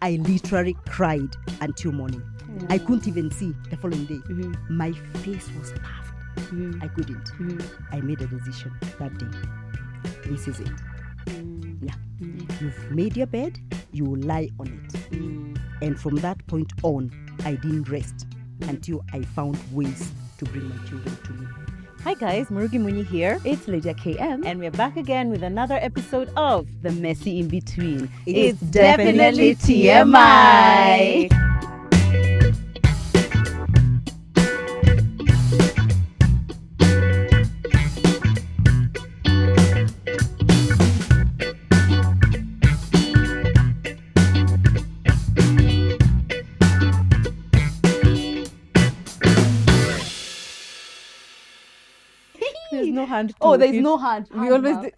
I literally cried until morning. I couldn't even see the following day. My face was puffed. I couldn't. I made a decision that day. This is it. Yeah. You've made your bed, you will lie on it. And from that point on, I didn't rest until I found ways to bring my children to me. Hi guys, Murugi Munyi here. It's Lydia KM. And we're back again with another episode of The Messy In Between. It's definitely TMI. There's no hand. Oh, there's no hand. We always do.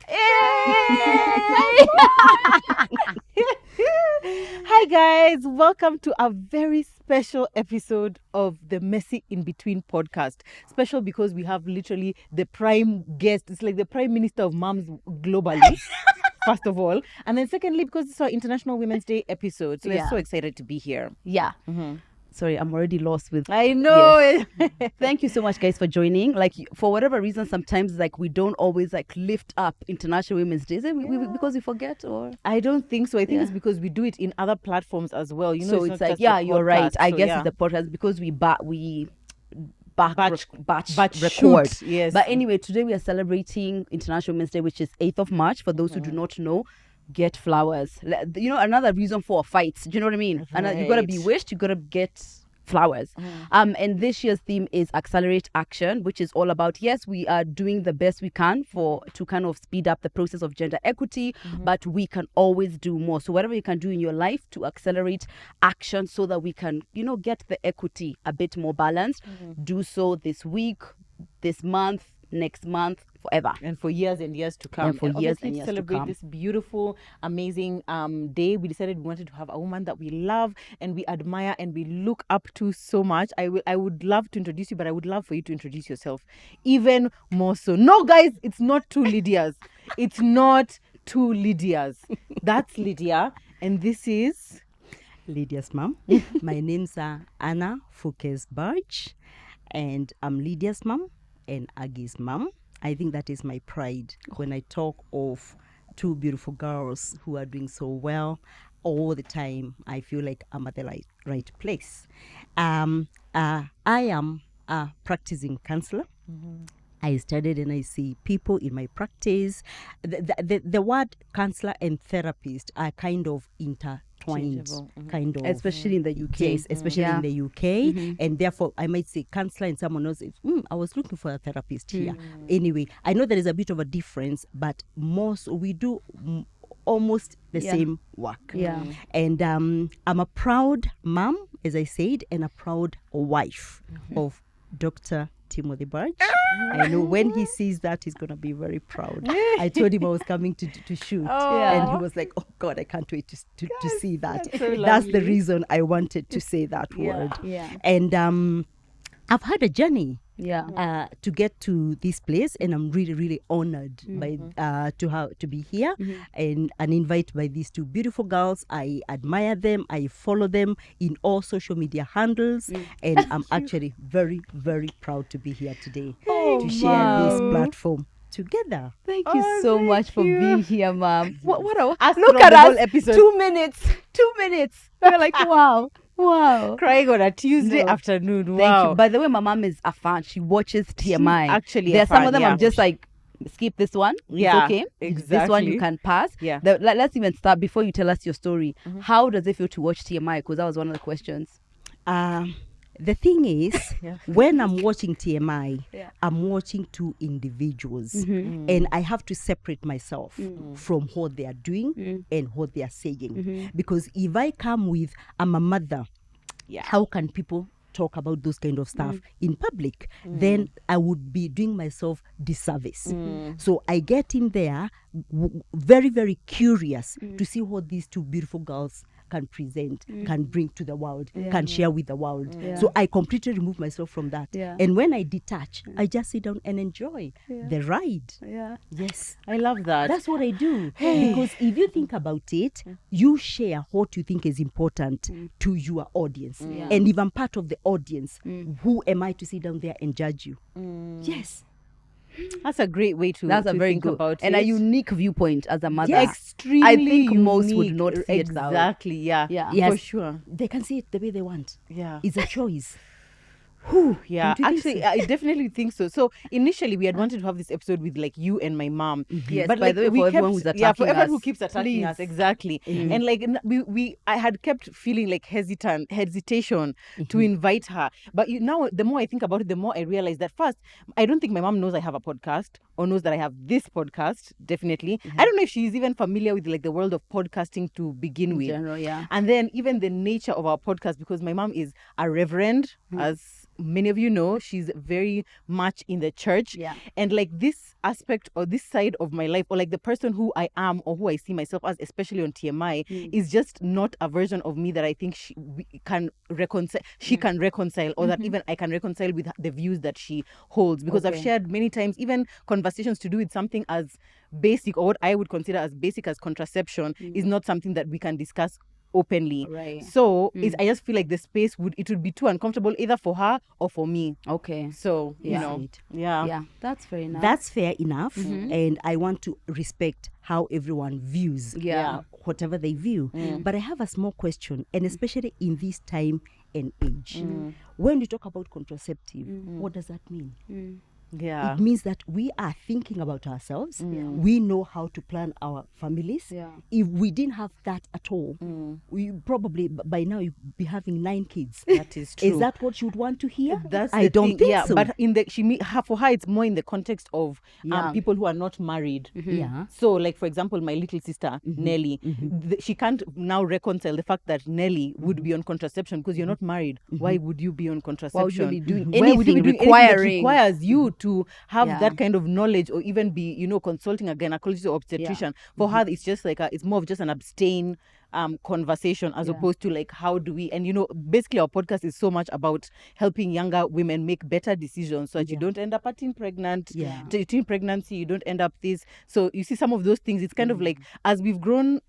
Hi guys, welcome to a very special episode of the Messy In Between podcast. Special because we have literally the prime guest. It's like the prime minister of moms globally. First of all, and then secondly, because it's our International Women's Day episode, so we're so excited to be here. Yeah. Sorry, I'm already lost with. I know. Yes. Thank you so much, guys, for joining. Like, for whatever reason, sometimes like we don't always like lift up International Women's Day. Is it because we forget, or? I don't think so. I think it's because we do it in other platforms as well. You know, So it's not like, just yeah, the you're right. podcast, I so guess yeah. it's the podcast because we batch shoot, record. yes. But anyway, today we are celebrating International Women's Day, which is 8th of March. For those who do not know, get flowers. You know, another reason for fights. Do you know what I mean? And you gotta be wished. You gotta get flowers. And this year's theme is Accelerate Action, which is all about, yes, we are doing the best we can to kind of speed up the process of gender equity, but we can always do more. So whatever you can do in your life to accelerate action so that we can, you know, get the equity a bit more balanced, do so this week, this month, next month, forever. And for years and years to come. And for years obviously and to years to celebrate come. this beautiful, amazing day, we decided we wanted to have a woman that we love and we admire and we look up to so much. I would love to introduce you, but I would love for you to introduce yourself even more so. No, guys, it's not two Lydias. It's not two Lydias. That's Lydia, and this is Lydia's mom. My name's Anna Fukes Barge, and I'm Lydia's mom and Aggie's mom. I think that is my pride when I talk of two beautiful girls who are doing so well all the time. I feel like I'm at the right place. I am a practicing counselor. I studied and I see people in my practice. The word counselor and therapist are kind of intertwined, kind of. Especially in the UK. Yes, especially in the UK. And therefore, I might say counselor and someone else says, I was looking for a therapist here. Anyway, I know there is a bit of a difference, but we do almost the same work. Yeah. And I'm a proud mom, as I said, and a proud wife of Dr. Timothy Barge. I know when he sees that, he's going to be very proud. I told him I was coming to shoot. And he was like, oh God, I can't wait to see that. That's the reason I wanted to say that word. Yeah. And I've had a journey to get to this place, and I'm really, really honored by to be here and invited by these two beautiful girls. I admire them. I follow them in all social media handles, and I'm actually very, very proud to be here today to share this platform together. Thank you so much for being here, ma'am. What Look look at the whole us. episode. 2 minutes. 2 minutes. We're like, wow. Wow. crying on a Tuesday afternoon. Thank Wow. you. By the way, my mom is a fan. She watches TMI. actually a There's some fan, of them yeah. I'm just like, skip this one. Yeah, It's okay. This one exactly. you can pass. Yeah. Let's even start before you tell us your story. How does it feel to watch TMI? Because that was one of the questions. The thing is, when I'm watching TMI, Yeah. I'm watching two individuals, and I have to separate myself from what they are doing and what they are saying. Because if I come with, I'm a mother, how can people talk about those kind of stuff in public? Then I would be doing myself disservice. So I get in there very, very curious to see what these two beautiful girls can present, can bring to the world, can share with the world. So I completely remove myself from that. And when I detach, I just sit down and enjoy the ride. Yes. I love that. That's what I do. Because if you think about it, you share what you think is important to your audience. And if I'm part of the audience, who am I to sit down there and judge you? Yes. That's a great way to, That's a very think good about and it. a unique viewpoint as a mother. Extremely I think most would unique. not see it that way. Exactly, yeah. Yes. For sure. They can see it the way they want. Yeah. It's a choice. Yeah, Don't you think actually, so? I definitely think so. So initially, we had wanted to have this episode with like you and my mom. Yes, but by like the way, we for kept, everyone who's for attacking everyone who us, keeps attacking us, please. exactly. And like I had kept feeling like hesitation to invite her. But now, the more I think about it, the more I realize that first, I don't think my mom knows I have a podcast or knows that I have this podcast. Definitely, I don't know if she's even familiar with like the world of podcasting to begin with. general, yeah. And then even the nature of our podcast, because my mom is a reverend, as many of you know, she's very much in the church. Yeah. And like this aspect or this side of my life, or like the person who I am or who I see myself as, especially on TMI, is just not a version of me that I think she can reconcile, or that even I can reconcile with the views that she holds. Because I've shared many times, even conversations to do with something as basic, or what I would consider as basic as contraception, is not something that we can discuss openly. Right. So I just feel like the space would be too uncomfortable either for her or for me. Okay. So you Yeah. know, Yeah, that's fair enough. That's fair enough. And I want to respect how everyone views Yeah. whatever they view. But I have a small question, and especially in this time and age. When you talk about contraceptive, what does that mean? Yeah. It means that we are thinking about ourselves. We know how to plan our families. Yeah. If we didn't have that at all, we probably by now you'd be having 9 kids. That is true. Is that what you'd want to hear? That's I the don't thing. think Yeah, so. but in the for her it's more in the context of Yeah. people who are not married. Yeah. So like for example, my little sister Nelly, she can't now reconcile the fact that Nelly would be on contraception because you're not married. Why would you be on contraception? Why would you be doing Why would you anything be doing anything that requiring- requires you to have Yeah. that kind of knowledge, or even be consulting a gynecologist or obstetrician? For her, it's just like it's more of just an abstain conversation as opposed to like how do we, and basically our podcast is so much about helping younger women make better decisions so that you don't end up teen pregnant, teen pregnancy, you don't end up this. So you see some of those things, it's kind of like as we've grown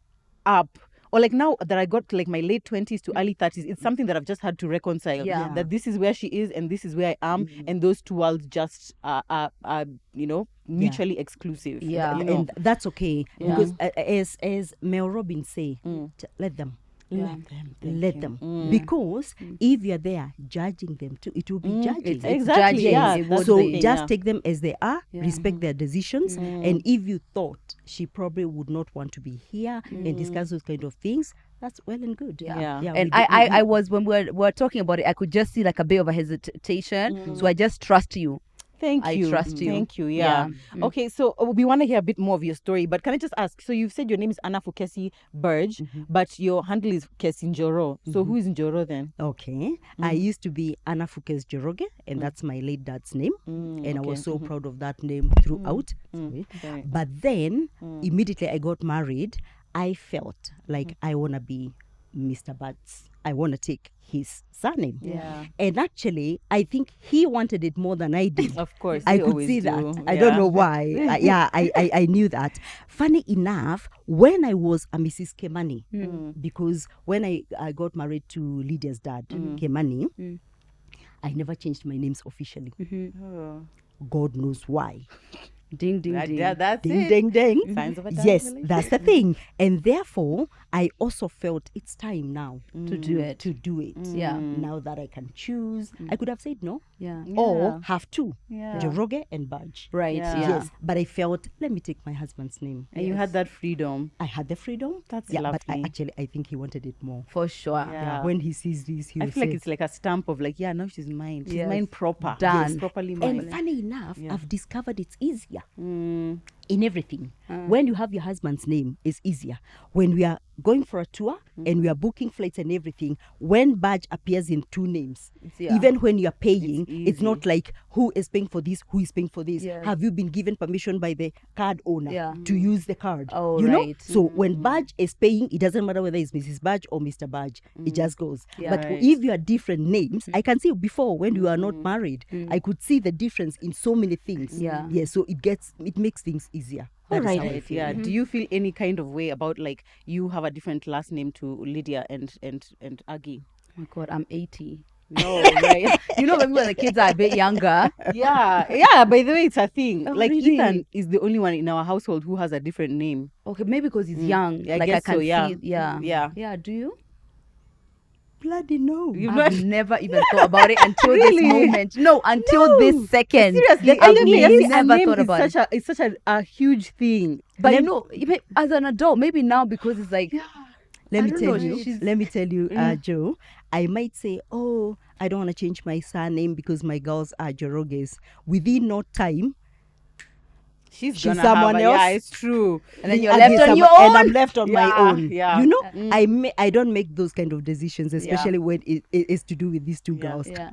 up, or like now that I got to like my late 20s to early 30s, it's something that I've just had to reconcile. Yeah. That this is where she is and this is where I am, and those two worlds just are mutually exclusive. Yeah. And that's okay, because as Mel Robbins say, let them. Let them. Because if you're there judging them too, it will be judging. It's Exactly, judging. yeah, It that's would So be. just take them as they are, respect their decisions. Mm. And if you thought she probably would not want to be here and discuss those kind of things, that's well and good. Yeah. And I was, when we were talking about it, I could just see like a bit of a hesitation. So I just trust you. Thank I you. trust you. Thank you. Yeah. Okay, so we want to hear a bit more of your story, but can I just ask? So you've said your name is Anna for Kesi Burge, but your handle is Kesi Njoro. So who is Njoro then? Okay. I used to be Anna Fukes Joroge, and that's my late dad's name. And I was so proud of that name throughout. Sorry. Sorry. But then, immediately I got married, I felt like I want to be Mr. Butts. I want to take his surname. Yeah. And actually, I think he wanted it more than I did. Of course, I they could always see do. that. I don't know why. I knew that. Funny enough, when I was a Mrs. Kemani, because when I got married to Lydia's dad, Kemani, I never changed my names officially. Oh. God knows why. Ding, ding, ding. That's Ding, it. ding, ding. Signs of a Yes, relationship. that's the thing. And therefore, I also felt it's time now To do it. to do it. Yeah. Now that I can choose, I could have said no, Yeah. or have two, Yeah. Joroge and Budge. Right. Yeah. Yeah. Yes, but I felt, let me take my husband's name. And you had that freedom. I had the freedom. That's but lovely. I think he wanted it more. For sure. Yeah. When he sees this, he I will feel like say, it's like a stamp of like, yeah, now she's mine. She's Yes. mine proper. Done. Yes, properly mine. and funny enough, I've discovered it's easier. in everything. When you have your husband's name, it's easier. When we are going for a tour and we are booking flights and everything, when badge appears in two names, even when you are paying, it's not like who is paying for this, who is paying for this. Yes. Have you been given permission by the card owner to use the card? Oh, you know? right. So when badge is paying, it doesn't matter whether it's Mrs. Badge or Mr. Badge. It just goes. But Right. if you are different names, I can see before when you are not married, I could see the difference in so many things. Yeah. So it makes things easier. That is how I Right. feel. Yeah. Do you feel any kind of way about like you have a different last name to Lydia and Aggie? Oh my God, I'm 80. No, right. You know, maybe when the kids are a bit younger. Yeah. By the way, it's a thing. Oh, like really? Ethan is the only one in our household who has a different name. Okay, maybe because he's young. I like guess I can so, yeah. see. Yeah. Yeah. Yeah. Do you? Bloody no. You've I've not- never even thought about it until Really? this moment. No, until this second. Seriously, I've a never name thought is about it. it's such a huge thing. But you know, even as an adult, maybe now because it's like, Let I me don't tell know, you. she's- Let me tell you, Joe. I might say, oh, I don't want to change my surname because my girls are Joroges. Within no time, She's She's gonna someone have else. Yeah, it's true. and then you're Again, left on your and own. I'm left on my Yeah, own. yeah. You know, I don't make those kind of decisions, especially Yeah. when it is to do with these two Yeah. girls, Yeah.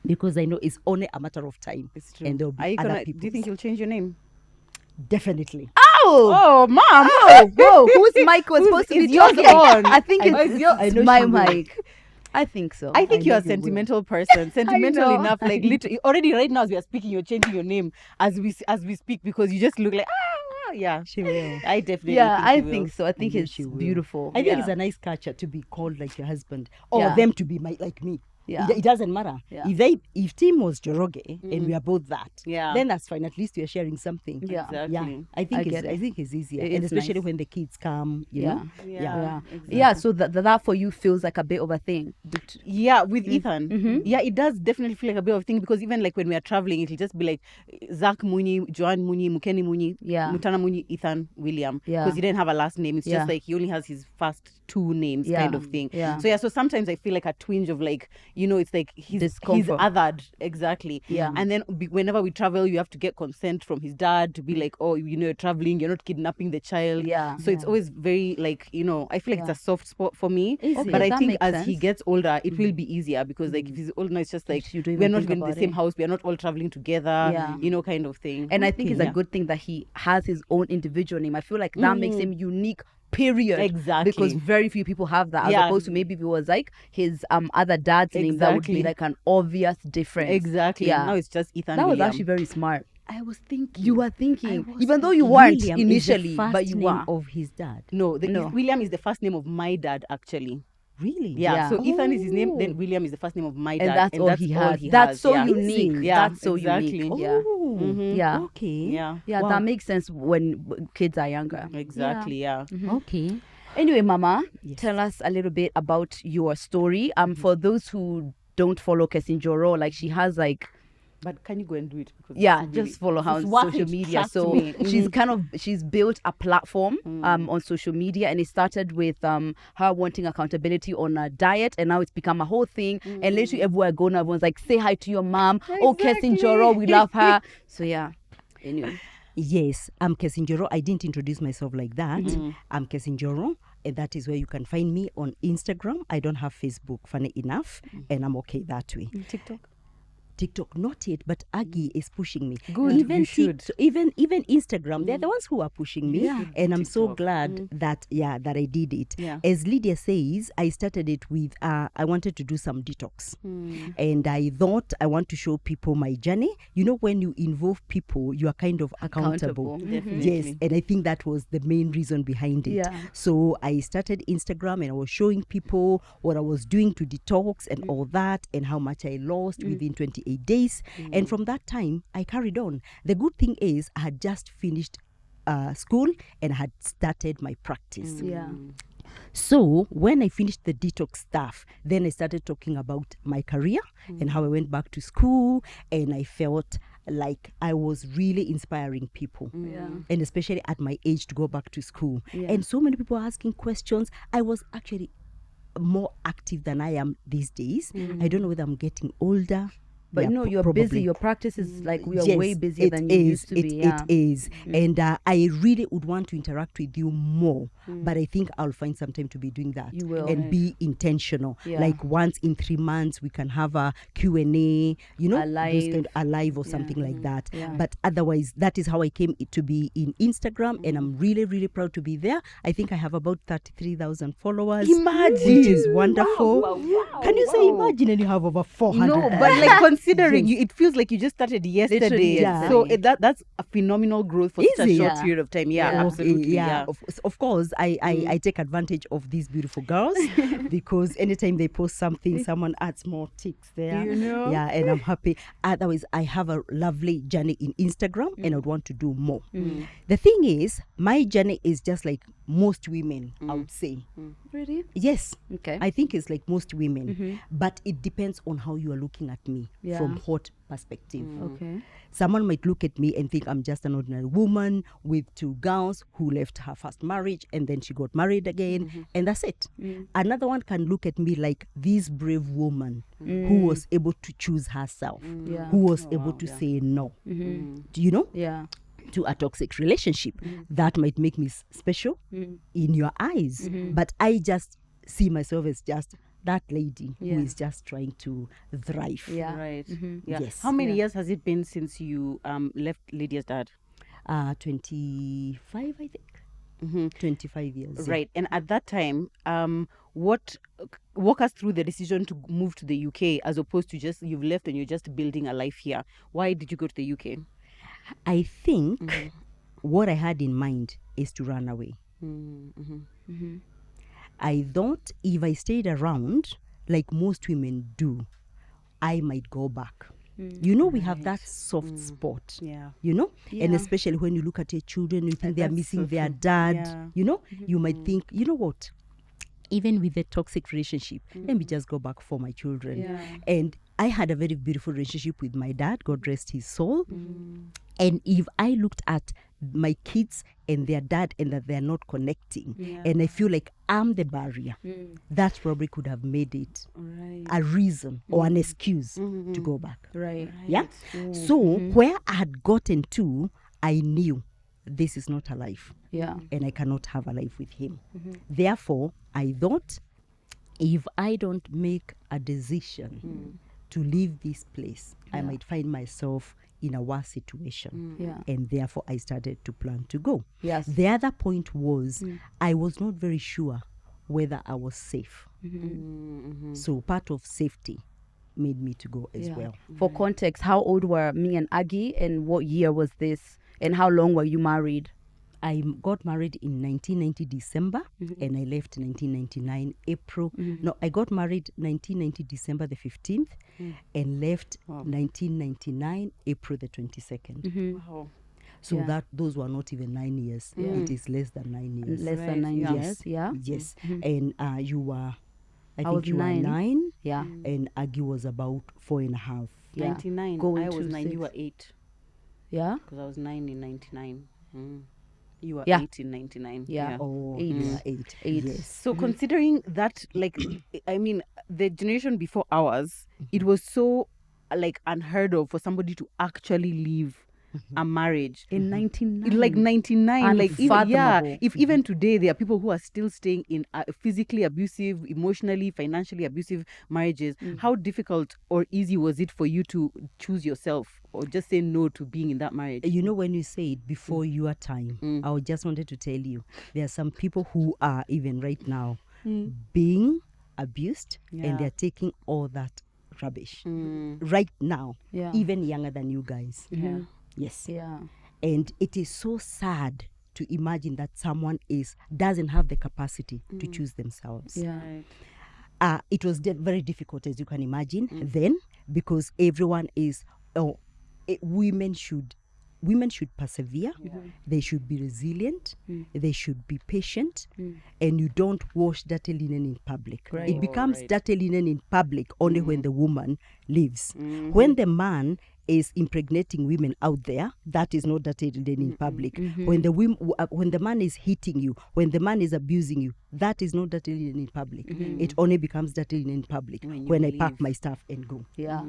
because I know it's only a matter of time. It's true. And there'll be Are you other gonna? people. Do you think you'll change your name? Definitely. Oh, Oh, mom. oh, whoa! Whose mic was supposed to is be yours talking? on? I think I it's, know- I know my she will. mic. I think so. I think I you're know a you will. sentimental person. Sentimental know. enough, like literally. Already, right now as we are speaking, you're changing your name as we speak because you just look like yeah. She will. I definitely. Yeah, think I she will. think so. I think know it's she will. beautiful. I think Yeah. it's a nice culture to be called like your husband, or Yeah. them to be like me. Yeah. It doesn't matter. Yeah. If Tim was Joroge and we are both that, Yeah. then that's fine. At least we are sharing something. Yeah. Exactly. Yeah, I think get it. it's easier, It and is especially nice. when the kids come. You Yeah. know. Yeah. exactly. Yeah. So that for you feels like a bit of a thing. Yeah, with Ethan. Yeah, it does definitely feel like a bit of a thing because even like when we are traveling, it'll just be like Zach Muni, Joan Muni, Mukeni Muni, Yeah. Mutana Muni, Ethan William. Yeah. Because he didn't have a last name. It's Yeah. just like he only has his first two names Yeah. kind of thing. Yeah. So sometimes I feel like a twinge of like, it's like he's Discomfort. othered. Exactly. Yeah. And then whenever we travel, you have to get consent from his dad to be like, oh, you're traveling, you're not kidnapping the child. Yeah. So it's always very like, I feel like it's a soft spot for me. Is Okay, But I that think makes as he sense. gets older, it will be easier because like if he's older, it's just like You don't we're even not think even in the about same it. house. We're not all traveling together. Yeah. Kind of thing. And I think it's Yeah. a good thing that he has his own individual name. I feel like that makes him unique. Period. Exactly. Because very few people have that, as Yeah. opposed to maybe if it was like his other dad's name, that would be Exactly. like an obvious difference. Exactly. Yeah. Now it's just Ethan. That was William. actually very smart. I was thinking. You were thinking, was even though you weren't William initially, is the first but you name were. of his dad. No, No. William is the first name of my dad actually. Really? Yeah. Yeah. So Ethan is his name. Oh. Then William is the first name of my And dad. that's all he has. That's so yeah. unique. Yeah, That's so exactly. unique. Yeah. Oh. Yeah. Okay. Yeah. Yeah, Wow. that makes sense when kids are younger. Exactly. Yeah. Okay. Anyway, Mama, Yes. tell us a little bit about your story. For those who don't follow Kesi Njoro, like she has like But can you go and do it? Because yeah, it's really- just follow her on it's worth social it, media. trust So me. she's built a platform on social media, and it started with her wanting accountability on a diet, and now it's become a whole thing. And literally everywhere I go now, everyone's like, say hi to your mom. Oh, Kesi Njoro, we love her. So yeah. Anyway. Yes, I'm Kesi Njoro. I didn't introduce myself like that. I'm Kesi Njoro, and that is where you can find me on Instagram. I don't have Facebook, funny enough, and I'm okay that way. TikTok, not yet, but Aggie is pushing me. Good, Even you should. even Instagram, they're the ones who are pushing me, Yeah. and I'm so TikTok. glad that I did it. Yeah. As Lydia says, I started it with I wanted to do some detox, and I thought I want to show people my journey. You know, when you involve people, you are kind of accountable. Definitely. Yes, and I think that was the main reason behind it. Yeah. So I started Instagram and I was showing people what I was doing to detox and all that, and how much I lost within 28 days. And from that time, I carried on. The good thing is I had just finished school and had started my practice. Yeah. So when I finished the detox stuff, then I started talking about my career and how I went back to school, and I felt like I was really inspiring people. Yeah. And especially at my age to go back to school. Yeah. And so many people are asking questions. I was actually more active than I am these days. I don't know whether I'm getting older. But Yeah, no, you're probably. busy. Your practice is like we are Yes, way busier it than you is, used to be. Yeah. It is. And I really would want to interact with you more, but I think I'll find some time to be doing that. You will. And be intentional. Yeah. Like once in 3 months, we can have a Q&A, you know, those kind of alive or something like that. Yeah. But otherwise, that is how I came to be in Instagram, and I'm really, really proud to be there. I think I have about 33,000 followers. Imagine. Which is wonderful. Wow, Can you say imagine, and you have over 400? No, but like considering Yes. you, it feels like you just started yesterday. Literally Yeah. So that's a phenomenal growth for such a Is it? short Yeah. period of time. Yeah, Yeah. absolutely. Yeah, Yeah. of course, I take advantage of these beautiful girls because anytime they post something, someone adds more ticks there. You know? Yeah, and I'm happy. Otherwise, I have a lovely journey in Instagram, and I would want to do more. The thing is, my journey is just like most women, I would say. Really? Yes. Okay. I think it's like most women, but it depends on how you are looking at me Yeah. from what perspective. Okay. Someone might look at me and think I'm just an ordinary woman with 2 gowns who left her first marriage and then she got married again, and that's it. Another one can look at me like this brave woman who was able to choose herself, Yeah. who was able to say no. Do you know? Yeah. To a toxic relationship. That might make me special in your eyes, but I just see myself as just that lady Yeah. who is just trying to thrive. Yeah. Right. Yeah. Yes. How many Yeah. years has it been since you left Lydia's dad? 25, I think. 25 years. Right. And at that time, what walk us through the decision to move to the UK as opposed to just you've left and you're just building a life here. Why did you go to the UK? I think what I had in mind is to run away. I thought if I stayed around, like most women do, I might go back. You know, we have that soft spot. Yeah. You know, and Yeah. especially when you look at your children, you think they are That's missing so their true. dad. Yeah. You know, you might think, you know what? Even with a toxic relationship, let me just go back for my children. Yeah. And I had a very beautiful relationship with my dad, God rest his soul. And if I looked at my kids and their dad and that they're not connecting, and I feel like I'm the barrier, that probably could have made it Right. a reason or an excuse to go back. Right. Yeah. So where I had gotten to, I knew this is not a life. Yeah. And I cannot have a life with him. Therefore, I thought if I don't make a decision to leave this place, I might find myself in a worse situation. Yeah. And therefore, I started to plan to go. Yes. The other point was I was not very sure whether I was safe. So part of safety made me to go as Yeah. well. For context, how old were me and Aggie, and what year was this, and how long were you married? I got married in 1990 December, and I left 1999 April. No, I got married 1990 December the 15th, and left 1999 April the 22nd. Wow. So Yeah. that those were not even 9 years. It is less than 9 years. Less Right, than 9 yeah. years. Yeah. Yes. And you were, I think was you 9. were 9, Yeah. and Aggie was about 4.5. Yeah. 99. Going I was to 9. You 6. were 8. Yeah. Because I was 9 in 99. You were Yeah. 8 in 99. Yeah. Oh, 8. you were 8. 8. Yes. So considering that, like, I mean, the generation before ours, it was so like unheard of for somebody to actually leave a marriage. In 99. Like 99, like even, yeah, Unfathomable. if even today there are people who are still staying in physically abusive, emotionally, financially abusive marriages, how difficult or easy was it for you to choose yourself or just say no to being in that marriage? You know, when you say it before your time, I just wanted to tell you there are some people who are even right now being abused, Yeah. and they're taking all that rubbish right now, Yeah. even younger than you guys. Yeah. Yes. Yeah. And it is so sad to imagine that someone doesn't have the capacity to choose themselves. Yeah. Right. It was very difficult, as you can imagine, then, because everyone is, women should persevere, they should be resilient, they should be patient, and you don't wash dirty linen in public. Right. It becomes Right. dirty linen in public only when the woman leaves. When the man is impregnating women out there, that is not dirty linen in public. When the man is hitting you, when the man is abusing you, that is not dirty linen in public. It only becomes dirty linen in public when I pack my stuff and go. Yeah.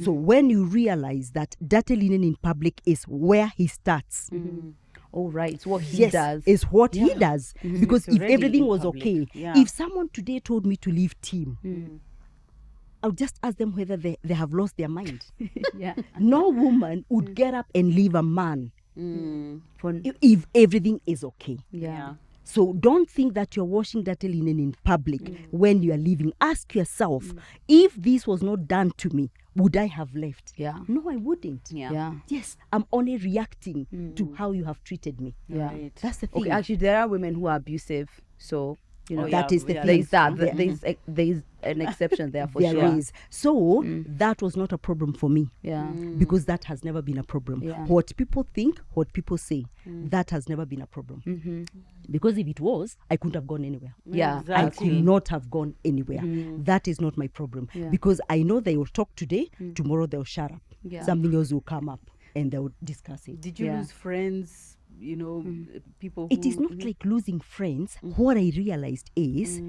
So when you realize that dirty linen in public is where he starts. Oh, right. It's what he does. It's what he does. Because It's if already everything in was public. okay, Yeah. if someone today told me to leave team, I would just ask them whether they have lost their mind. Yeah. No woman would get up and leave a man For, if everything is okay. yeah. So don't think that you're washing dirty linen in public when you are leaving. Ask yourself, if this was not done to me, would I have left? Yeah. No, I wouldn't. Yeah. Yes, I'm only reacting to how you have treated me. Yeah. Right. That's the thing. Okay, actually, there are women who are abusive. So, you know, that is the yeah, thing. there's that. Yeah. There's an exception there for There sure. is. So that was not a problem for me. Yeah. Because that has never been a problem. Yeah. What people think, what people say, that has never been a problem. Because if it was, I couldn't have gone anywhere. Yeah. I could not have gone anywhere. That is not my problem. Yeah. Because I know they will talk today, tomorrow they'll shut up. Yeah. Something else will come up and they'll discuss it. Did you Yeah. lose friends? You know, people. It is who- not like losing friends. What I realized is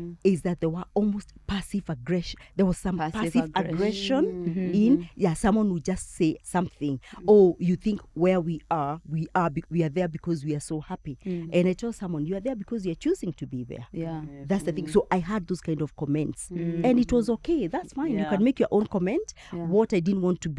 that there were almost passive aggression. There was some passive aggression in someone would just say something. Oh, you think where we are there because we are so happy. And I tell someone, you are there because you're choosing to be there. Yeah. That's the thing. So I had those kind of comments, and it was okay. That's fine. You Yeah. can make your own comment. Yeah. What I didn't want to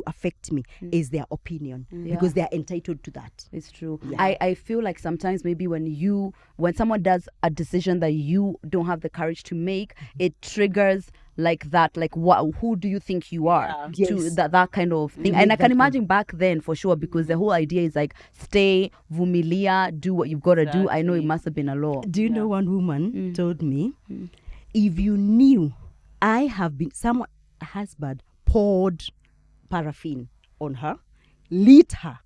affect me is their opinion, because they are entitled to that. It's true. Yeah. I feel like sometimes maybe when someone does a decision that you don't have the courage to make, it triggers like that. Like, who do you think you are? Yeah. To Yes. that kind of thing. make And I can that imagine back then for sure, because the whole idea is like, stay, vumilia, do what you've got to do. I know it Exactly. must have been a law. Do you know one woman told me, if you knew someone husband poured paraffin on her, lit her.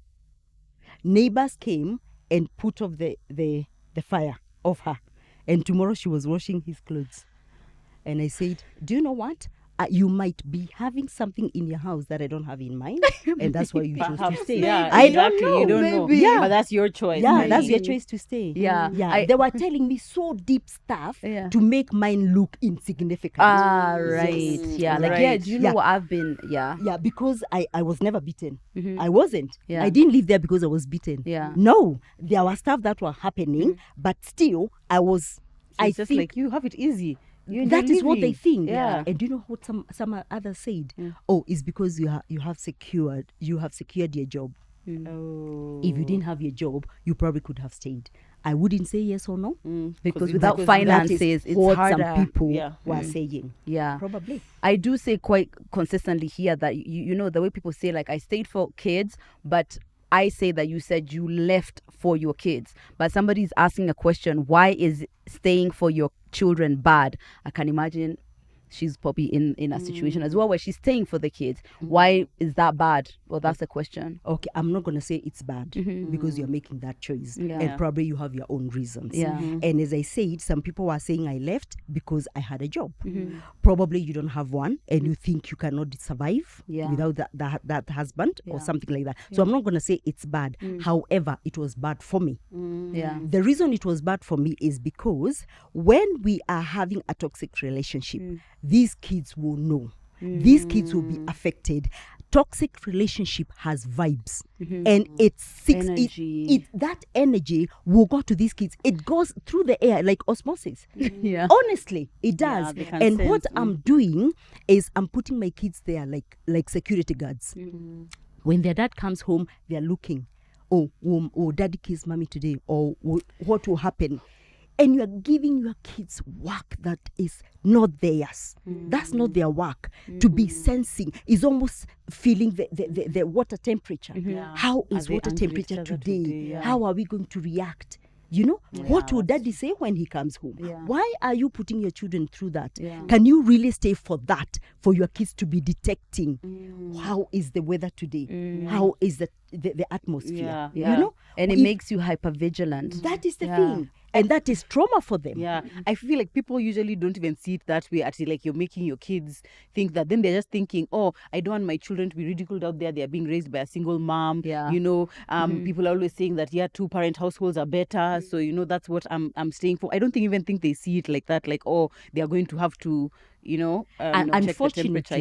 Neighbors came and put off the fire off her. And tomorrow she was washing his clothes. And I said, do you know what? You might be having something in your house that I don't have in mine. And that's why you chose to Perhaps, stay. yeah, I exactly. don't know. You don't know. maybe. Yeah. But that's your choice. Yeah, maybe. that's your choice to stay. Yeah. Yeah. They were telling me so deep stuff Yeah. to make mine look insignificant. Ah, right. Yeah. Like, yeah, Right. do you know Yeah. what I've been? Yeah. Yeah, because I was never beaten. I wasn't. Yeah. I didn't live there because I was beaten. Yeah. No, there was stuff that were happening, but still I was. So I it's just think like you have it easy. that is what they think. Yeah. And do you know what some others said? Oh, it's because you have secured your job. Oh. If you didn't have your job, you probably could have stayed. I wouldn't say yes or no, Because it- without because finances, that is it's what harder. some people Yeah. were saying. Yeah. Probably. I do say quite consistently here that you know the way people say, like, I stayed for kids, but I say that you said you left for your kids. But somebody's asking a question, why is staying for your children bad? I can imagine she's probably in a situation as well where she's staying for the kids. Why is that bad? Well, that's the question. Okay, I'm not going to say it's bad because you're making that choice. Yeah. And probably you have your own reasons. Yeah. And as I said, some people were saying I left because I had a job. Probably you don't have one and you think you cannot survive Yeah. without that husband or Yeah. something like that. So I'm not going to say it's bad. However, it was bad for me. Yeah. The reason it was bad for me is because when we are having a toxic relationship, these kids will know. These kids will be affected. Toxic relationship has vibes, and Energy. that energy will go to these kids. It goes through the air like osmosis. Yeah. Honestly, it does. they can And what sense, I'm doing is I'm putting my kids there like security guards. When their dad comes home, they're looking. Oh, daddy kissed mommy today, or what will happen? And you are giving your kids work that is not theirs. That's not their work. To be sensing is almost feeling the water temperature. How Are is they water angry at temperature each other today? today? Yeah. How are we going to react? You know, what will daddy say when he comes home? Yeah. Why are you putting your children through that? Yeah. Can you really stay for that, for your kids to be detecting how is the weather today? How is the atmosphere? Yeah. Yeah. You know? And it If- makes you hyper vigilant. that is the Yeah. thing. And that is trauma for them. Yeah, I feel like people usually don't even see it that way. Actually, like you're making your kids think that. Then they're just thinking, oh, I don't want my children to be ridiculed out there. They're being raised by a single mom. Yeah. You know, people are always saying that, yeah, 2-parent households are better. So, you know, that's what I'm staying for. I don't even think they see it like that. Like, oh, they are going to have to, And check the temperature.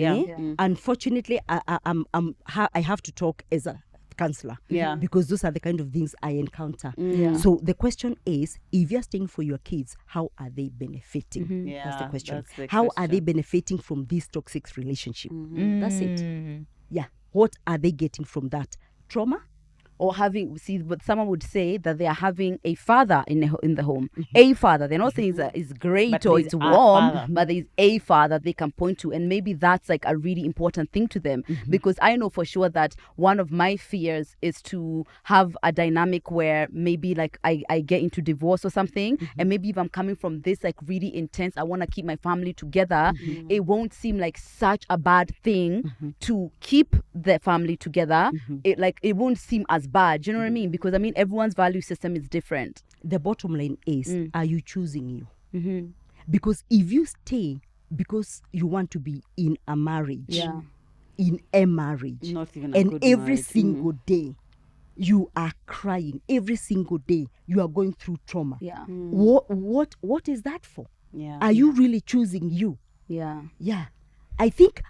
unfortunately, unfortunately, I have to talk as a counselor. Yeah. Because those are the kind of things I encounter. Yeah. So the question is, if you're staying for your kids, how are they benefiting? Yeah, That's the question. that's the How are question. they benefiting from this toxic relationship? That's it. Mm. Yeah. What are they getting from that? Trauma? Or but someone would say that they are having a father in the home, a father. They're not saying it's great But or there's it's a warm, father. but there's a father they can point to, and maybe that's like a really important thing to them. Because I know for sure that one of my fears is to have a dynamic where maybe like I get into divorce or something, and maybe if I'm coming from this like really intense, I want to keep my family together, it won't seem like such a bad thing to keep the family together. It won't seem as bad. Do you know what I mean? Because I mean everyone's value system is different. The bottom line is, are you choosing you? Because if you stay because you want to be in a marriage, in a marriage, Not even a and good every marriage. single day you are crying, every single day you are going through trauma. Yeah. What is that for? Yeah. Are you really choosing you? Yeah. Yeah. I think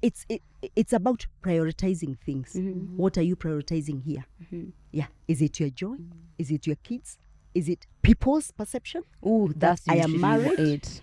it's about prioritizing things. What are you prioritizing here? Yeah. Is it your joy? Is it your kids? Is it people's perception? Oh, that's I am usually married? it.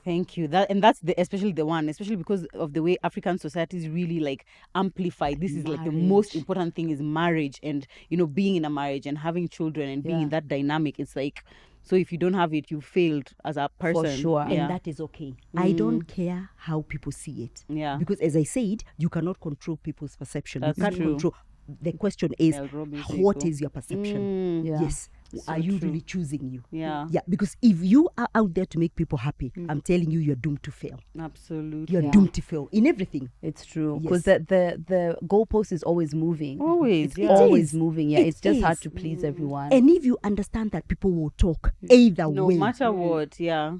Thank you. That's especially because of the way African societies really like amplify. This is like the most important thing is marriage, and being in a marriage and having children and being in that dynamic. It's like, so if you don't have it, you failed as a person. sure. Yeah. And that is okay. I don't care how people see it. Yeah. Because as I said, you cannot control people's perception. That's you can't true. control. The question is, Mel Robbins what equal. is your perception? Yeah. Yes. So are you true. really choosing you? Yeah. Yeah. Because if you are out there to make people happy, I'm telling you, you're doomed to fail. Absolutely. You're doomed to fail in everything. It's true. Yes. Because the goalpost is always moving. Always. It Yeah. Always is. moving. Yeah. It It's just hard is. to please everyone. And if you understand that people will talk either No way, matter what. Yeah.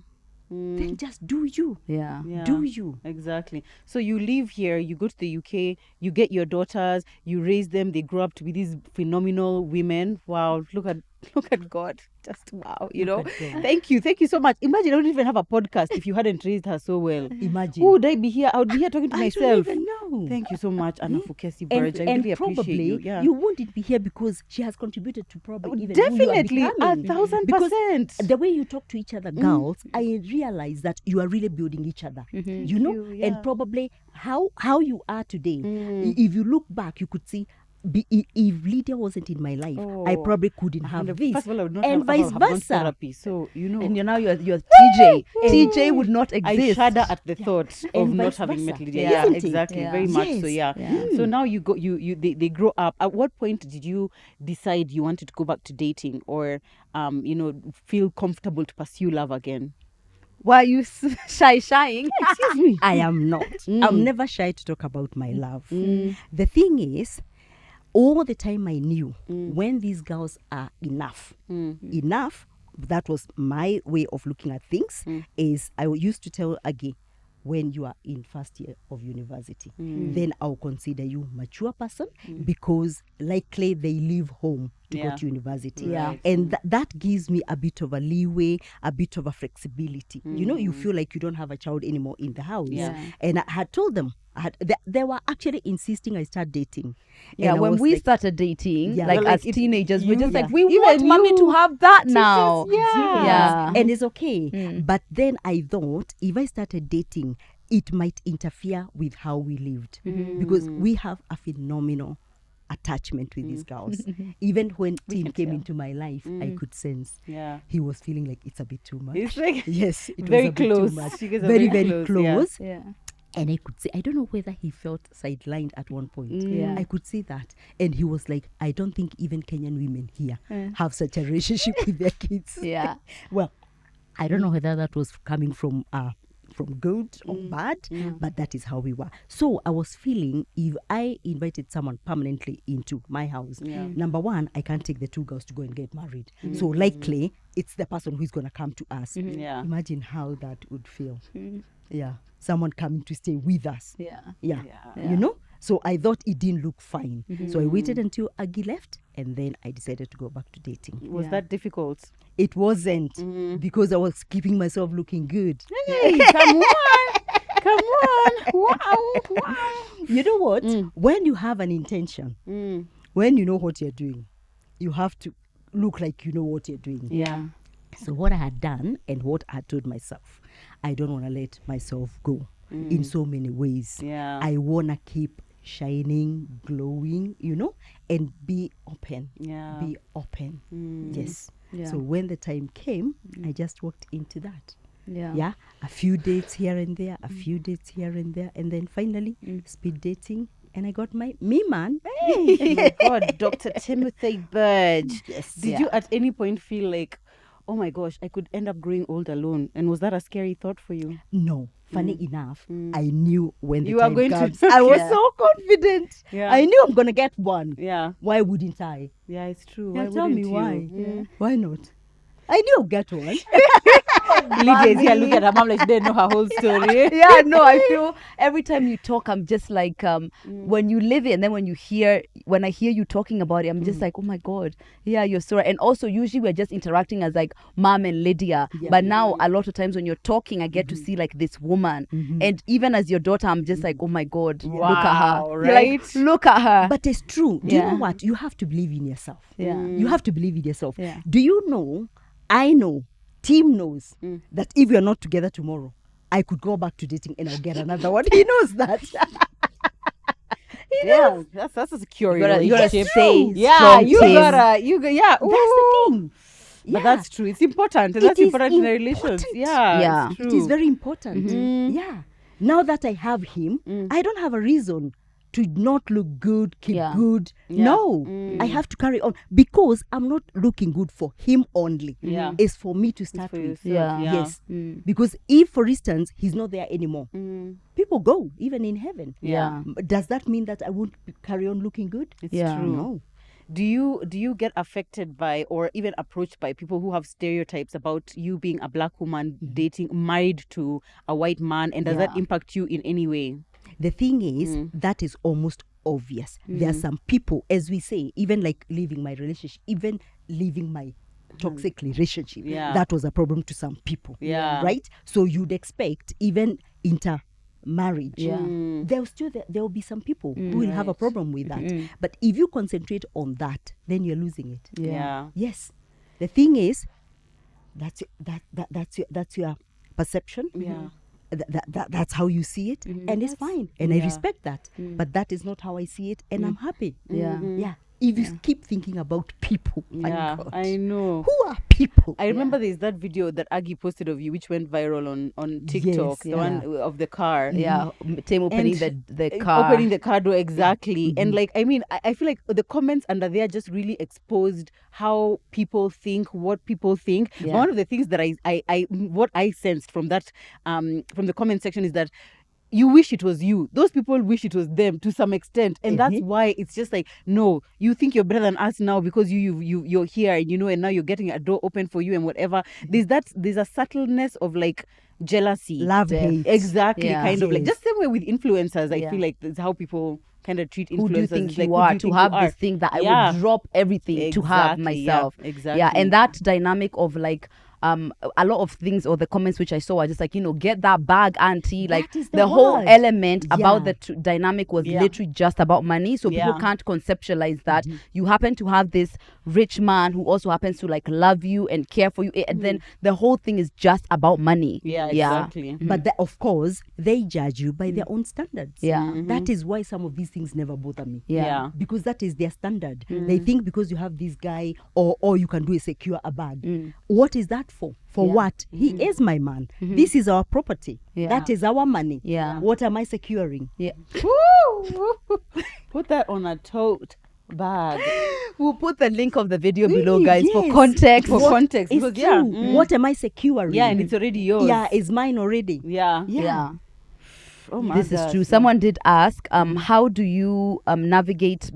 then just do you. yeah. Yeah. Do you? Exactly. So you live here, you go to the UK, you get your daughters, you raise them, they grow up to be these phenomenal women. Wow, look at God. Just wow, Look at God. Thank you so much. Imagine I don't even have a podcast if you hadn't raised her so well. Imagine. Who would I be here? I would be here talking to I myself. don't even know. Thank you so much, Anna Kesi And, Burge. I and really appreciate probably you. Yeah. you wouldn't be here because she has contributed to probably even Definitely, who you are becoming. 1,000%. The way you talk to each other, girls, I realize that you are really building each other. You know, you, yeah. and probably how you are today. If you look back, you could see. If Lydia wasn't in my life, I probably couldn't have this, First of all, I would not and have vice gone versa. therapy. So And you're TJ. TJ would not I exist. shudder at the thought of And not vice having versa. met Lydia. Yeah. Yeah, Isn't it? exactly. Yeah. Very much so. Yes. Yeah. So now they grow up. At what point did you decide you wanted to go back to dating, or feel comfortable to pursue love again? Why are you shying? Excuse me. I am not. I'm never shy to talk about my love. The thing is, all the time I knew when these girls are enough, that was my way of looking at things, is I used to tell Agi, when you are in first year of university, then I'll consider you mature person because likely they leave home to go to university. Yeah. And that gives me a bit of a leeway, a bit of a flexibility. You know, you feel like you don't have a child anymore in the house. Yeah. And I had told them, they were actually insisting I start dating. Yeah, And I when was we like, started dating, Yeah. like Well, as like, teenagers, we're just yeah. like, we Even want mommy you to have that now. yeah. Yeah. and it's okay. But then I thought if I started dating, it might interfere with how we lived because we have a phenomenal attachment with these girls. Even when Tim can came tell. into my life, I could sense Yeah. he was feeling like it's a bit too much. It's like Yes, it very was a bit close. too much. You guys are Very, very very close, yeah. Yeah. And I could say, I don't know whether he felt sidelined at one point. Yeah. I could see that. And he was like, I don't think even Kenyan women here have such a relationship with their kids. Yeah. Well, I don't know whether that was coming from from good or bad, but that is how we were. So I was feeling if I invited someone permanently into my house, number one, I can't take the two girls to go and get married. So likely it's the person who's going to come to us. Imagine how that would feel. Yeah, someone coming to stay with us. Yeah. You know. So I thought it didn't look fine. So I waited until Aggie left, and then I decided to go back to dating. Was that difficult? It wasn't, because I was keeping myself looking good. Hey, come on. Come on. Wow. You know what? When you have an intention, when you know what you're doing, you have to look like you know what you're doing. Yeah. So what I had done and what I told myself, I don't want to let myself go in so many ways. Yeah. I want to keep shining, glowing, you know, and be open. Yeah. Be open. Yes. Yeah. So when the time came, I just walked into that. Yeah. Yeah. A few dates here and there, a few dates here and there. And then finally, speed dating. And I got my me man. Hey, oh my God, Dr. Timothy Burge. Yes. Did you at any point feel like, oh my gosh, I could end up growing old alone? And was that a scary thought for you? No. Funny enough, I knew when the You are time going to- comes. I was Yeah. so confident. Yeah. I knew I'm going to get one. Yeah. Why wouldn't I? Yeah, it's true. Yeah, Why tell me wouldn't why. you? Why not? I knew I'd get one. Lydia is here looking at her mom like she didn't know her whole story. Yeah, no, I feel every time you talk, I'm just like, when you live it, and then when I hear you talking about it, I'm just like, oh my God, yeah, you're so right. And also, usually we're just interacting as like mom and Lydia, but now a lot of times when you're talking, I get to see like this woman, and even as your daughter, I'm just like, oh my God, look at her, Wow, You're like, right? look at her. But it's true. Do you know Yeah. what? You have to believe in yourself. Yeah. You have to believe in yourself. Yeah. Do you know, I know, Tim knows that if we are not together tomorrow, I could go back to dating and I'll get another one. He knows that. Yeah, that's a secure you gotta relationship. stay Yeah, strong, you Tim. gotta, yeah. That's the thing. But Yeah. that's true. It's important. And It that's is important in a relationship. important. Yeah, Yeah. it's true. It is very important. Yeah. Now that I have him, I don't have a reason to not look good, keep Yeah. good. Yeah. No, I have to carry on because I'm not looking good for him only. Yeah. It's for me to start for with. yourself, Yeah. Yes. Because if, for instance, he's not there anymore, people go, even in heaven. Yeah. Does that mean that I won't carry on looking good? It's Yeah. true. No. Do you get affected by or even approached by people who have stereotypes about you being a black woman dating married to a white man, and does that Yeah. impact you in any way? The thing is, that is almost obvious. There are some people, as we say, even like leaving my relationship, even leaving my toxic relationship, Yeah. that was a problem to some people. Yeah. Right? So you'd expect even intermarriage. Yeah. There will be some people who will have a problem with that. But if you concentrate on that, then you're losing it. Yeah. Yes. The thing is, that's your perception. Yeah. That's how you see it, and it's fine, and I Yeah. respect that. But that is not how I see it, and I'm happy. Yeah. Yeah. If you keep thinking about people, my Yeah, God, I know. who are people? I remember there's that video that Aggie posted of you, which went viral on TikTok, the yeah. one of the car. Yeah. Tim opening And the car. Opening the car door, exactly. And like, I mean, I feel like the comments under there just really exposed how people think, what people think. Yeah. One of the things that what I sensed from that, from the comment section is that you wish it was you. Those people wish it was them to some extent, and that's why it's just like, no, you think you're better than us now because you're here, and and now you're getting a door open for you and whatever. There's a subtleness of like jealousy, Love, hate. exactly, Yeah. kind of like Yes. just same way with influencers. I Yeah. feel like that's how people kind of treat influencers. Who do you think It's like, you who do are you to think have you are? this thing that I Yeah. would drop everything to have Exactly, yeah, myself? exactly. Yeah, and that dynamic of like a lot of things or the comments which I saw are just like, get that bag, auntie. Like is the the whole word. element about Yeah. the dynamic was Yeah. literally just about money. So people Yeah. can't conceptualize that. You happen to have this rich man who also happens to like love you and care for you. And then the whole thing is just about money. Yeah, exactly. But of course, they judge you by their own standards. Yeah. That is why some of these things never bother me. Yeah. Because that is their standard. They think because you have this guy or you can do a secure a bag. What is that for? For Yeah. what? He is my man. This is our property. Yeah. That is our money. Yeah. What am I securing? Yeah. Woo! Put that on a tote. bag. We'll put the link of the video below, Really? guys, for Yes. context. For context, It's because true. What am I securing? yeah, and it's already yours. Yeah, it's mine already. yeah. Yeah. Oh my This is gosh, true. yeah. Someone did ask, how do you navigate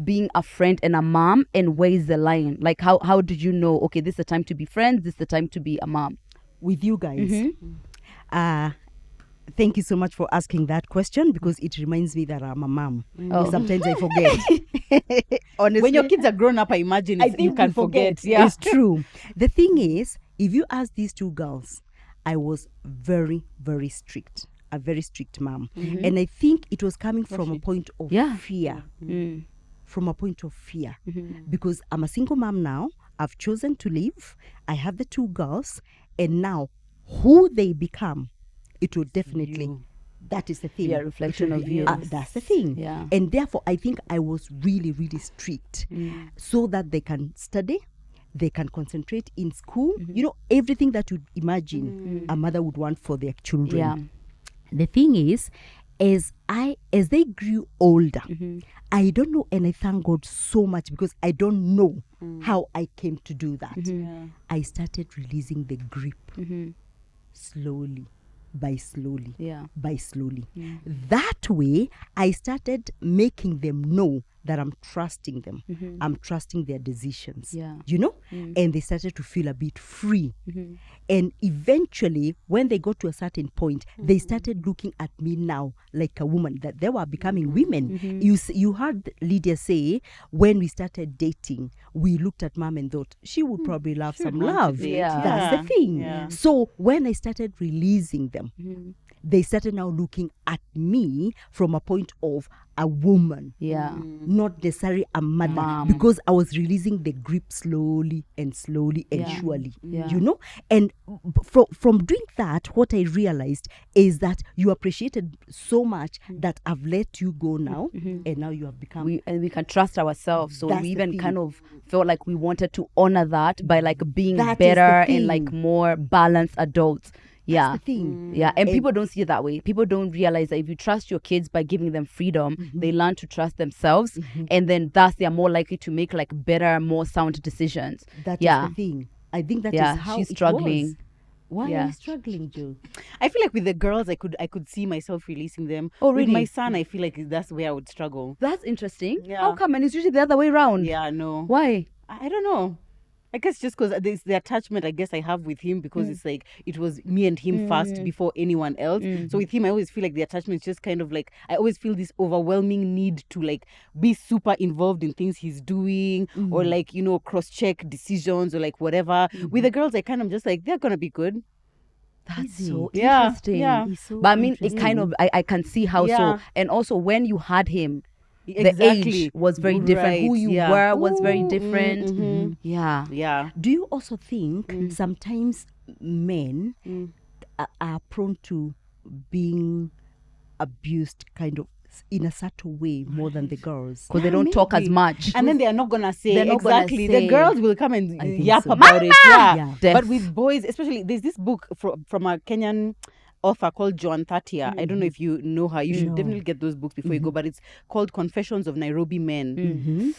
being a friend and a mom, and where is the line? Like how did you know, okay, this is the time to be friends, this is the time to be a mom? With you guys. Thank you so much for asking that question, because it reminds me that I'm a mom. Oh. Sometimes I forget. Honestly, When your kids are grown up, I imagine I you think can we forget. forget. Yeah. It's true. The thing is, if you ask these two girls, I was very, very strict. A very strict mom. And I think it was coming from a point of fear. From a point of fear. Because I'm a single mom now. I've chosen to live. I have the two girls. And now, who they become, it will definitely... That is the thing. Yeah, reflection of you. That's the thing. Yeah. And therefore, I think I was really, really strict, so that they can study, they can concentrate in school. You know, everything that you'd imagine a mother would want for their children. Yeah. The thing is, as they grew older, I don't know, and I thank God so much, because I don't know how I came to do that. I started releasing the grip slowly. By slowly. That way, I started making them know that I'm trusting them. I'm trusting their decisions. You know? And they started to feel a bit free. And eventually, when they got to a certain point, they started looking at me now like a woman, that they were becoming women. You heard Lydia say, when we started dating, we looked at mom and thought, she would probably love some love. That's the thing. So when I started releasing them, they started now looking at me from a point of a woman, not necessarily a mother, Mom. because I was releasing the grip slowly and surely. You know. And from doing that, what I realized is that you appreciated so much that I've let you go now, and now you have become... We can trust ourselves, so That's we the even thing. kind of felt like we wanted to honor that by like being That is the better and thing. like more balanced adults. That's the thing. Yeah, and people don't see it that way. People don't realize that if you trust your kids by giving them freedom, they learn to trust themselves, and then thus they are more likely to make like better, more sound decisions. That is the thing. I think that is how she's it struggling. was. Why are you struggling, Joe? I feel like with the girls, I could see myself releasing them. Oh, With really? my son, I feel like that's where I would struggle. That's interesting. Yeah. How come? And it's usually the other way around. Yeah, no. Why? I don't know. I guess just because there's the attachment I guess I have with him, because it's like it was me and him first before anyone else. So with him, I always feel like the attachment is just kind of like, I always feel this overwhelming need to like be super involved in things he's doing, or like, you know, cross-check decisions or like whatever. With the girls, I kind of just like, they're gonna be good. That's so Yeah, interesting. yeah. It's so But I mean, it interesting. kind of, I can see how Yeah. so. And also when you had him, the Exactly. age was very different. Who Right, you yeah. were was very different. Yeah. Yeah. Do you also think sometimes men are prone to being abused kind of in a subtle way more than the girls? Because they don't talk as maybe. much. And then they are not gonna say They're not gonna exactly. say. The girls will come and think yap so. about it. Yeah. Yeah. But with boys, especially, there's this book from a Kenyan author called Joan Thatia. I don't know if you know her. You should definitely get those books before you go. But it's called Confessions of Nairobi Men.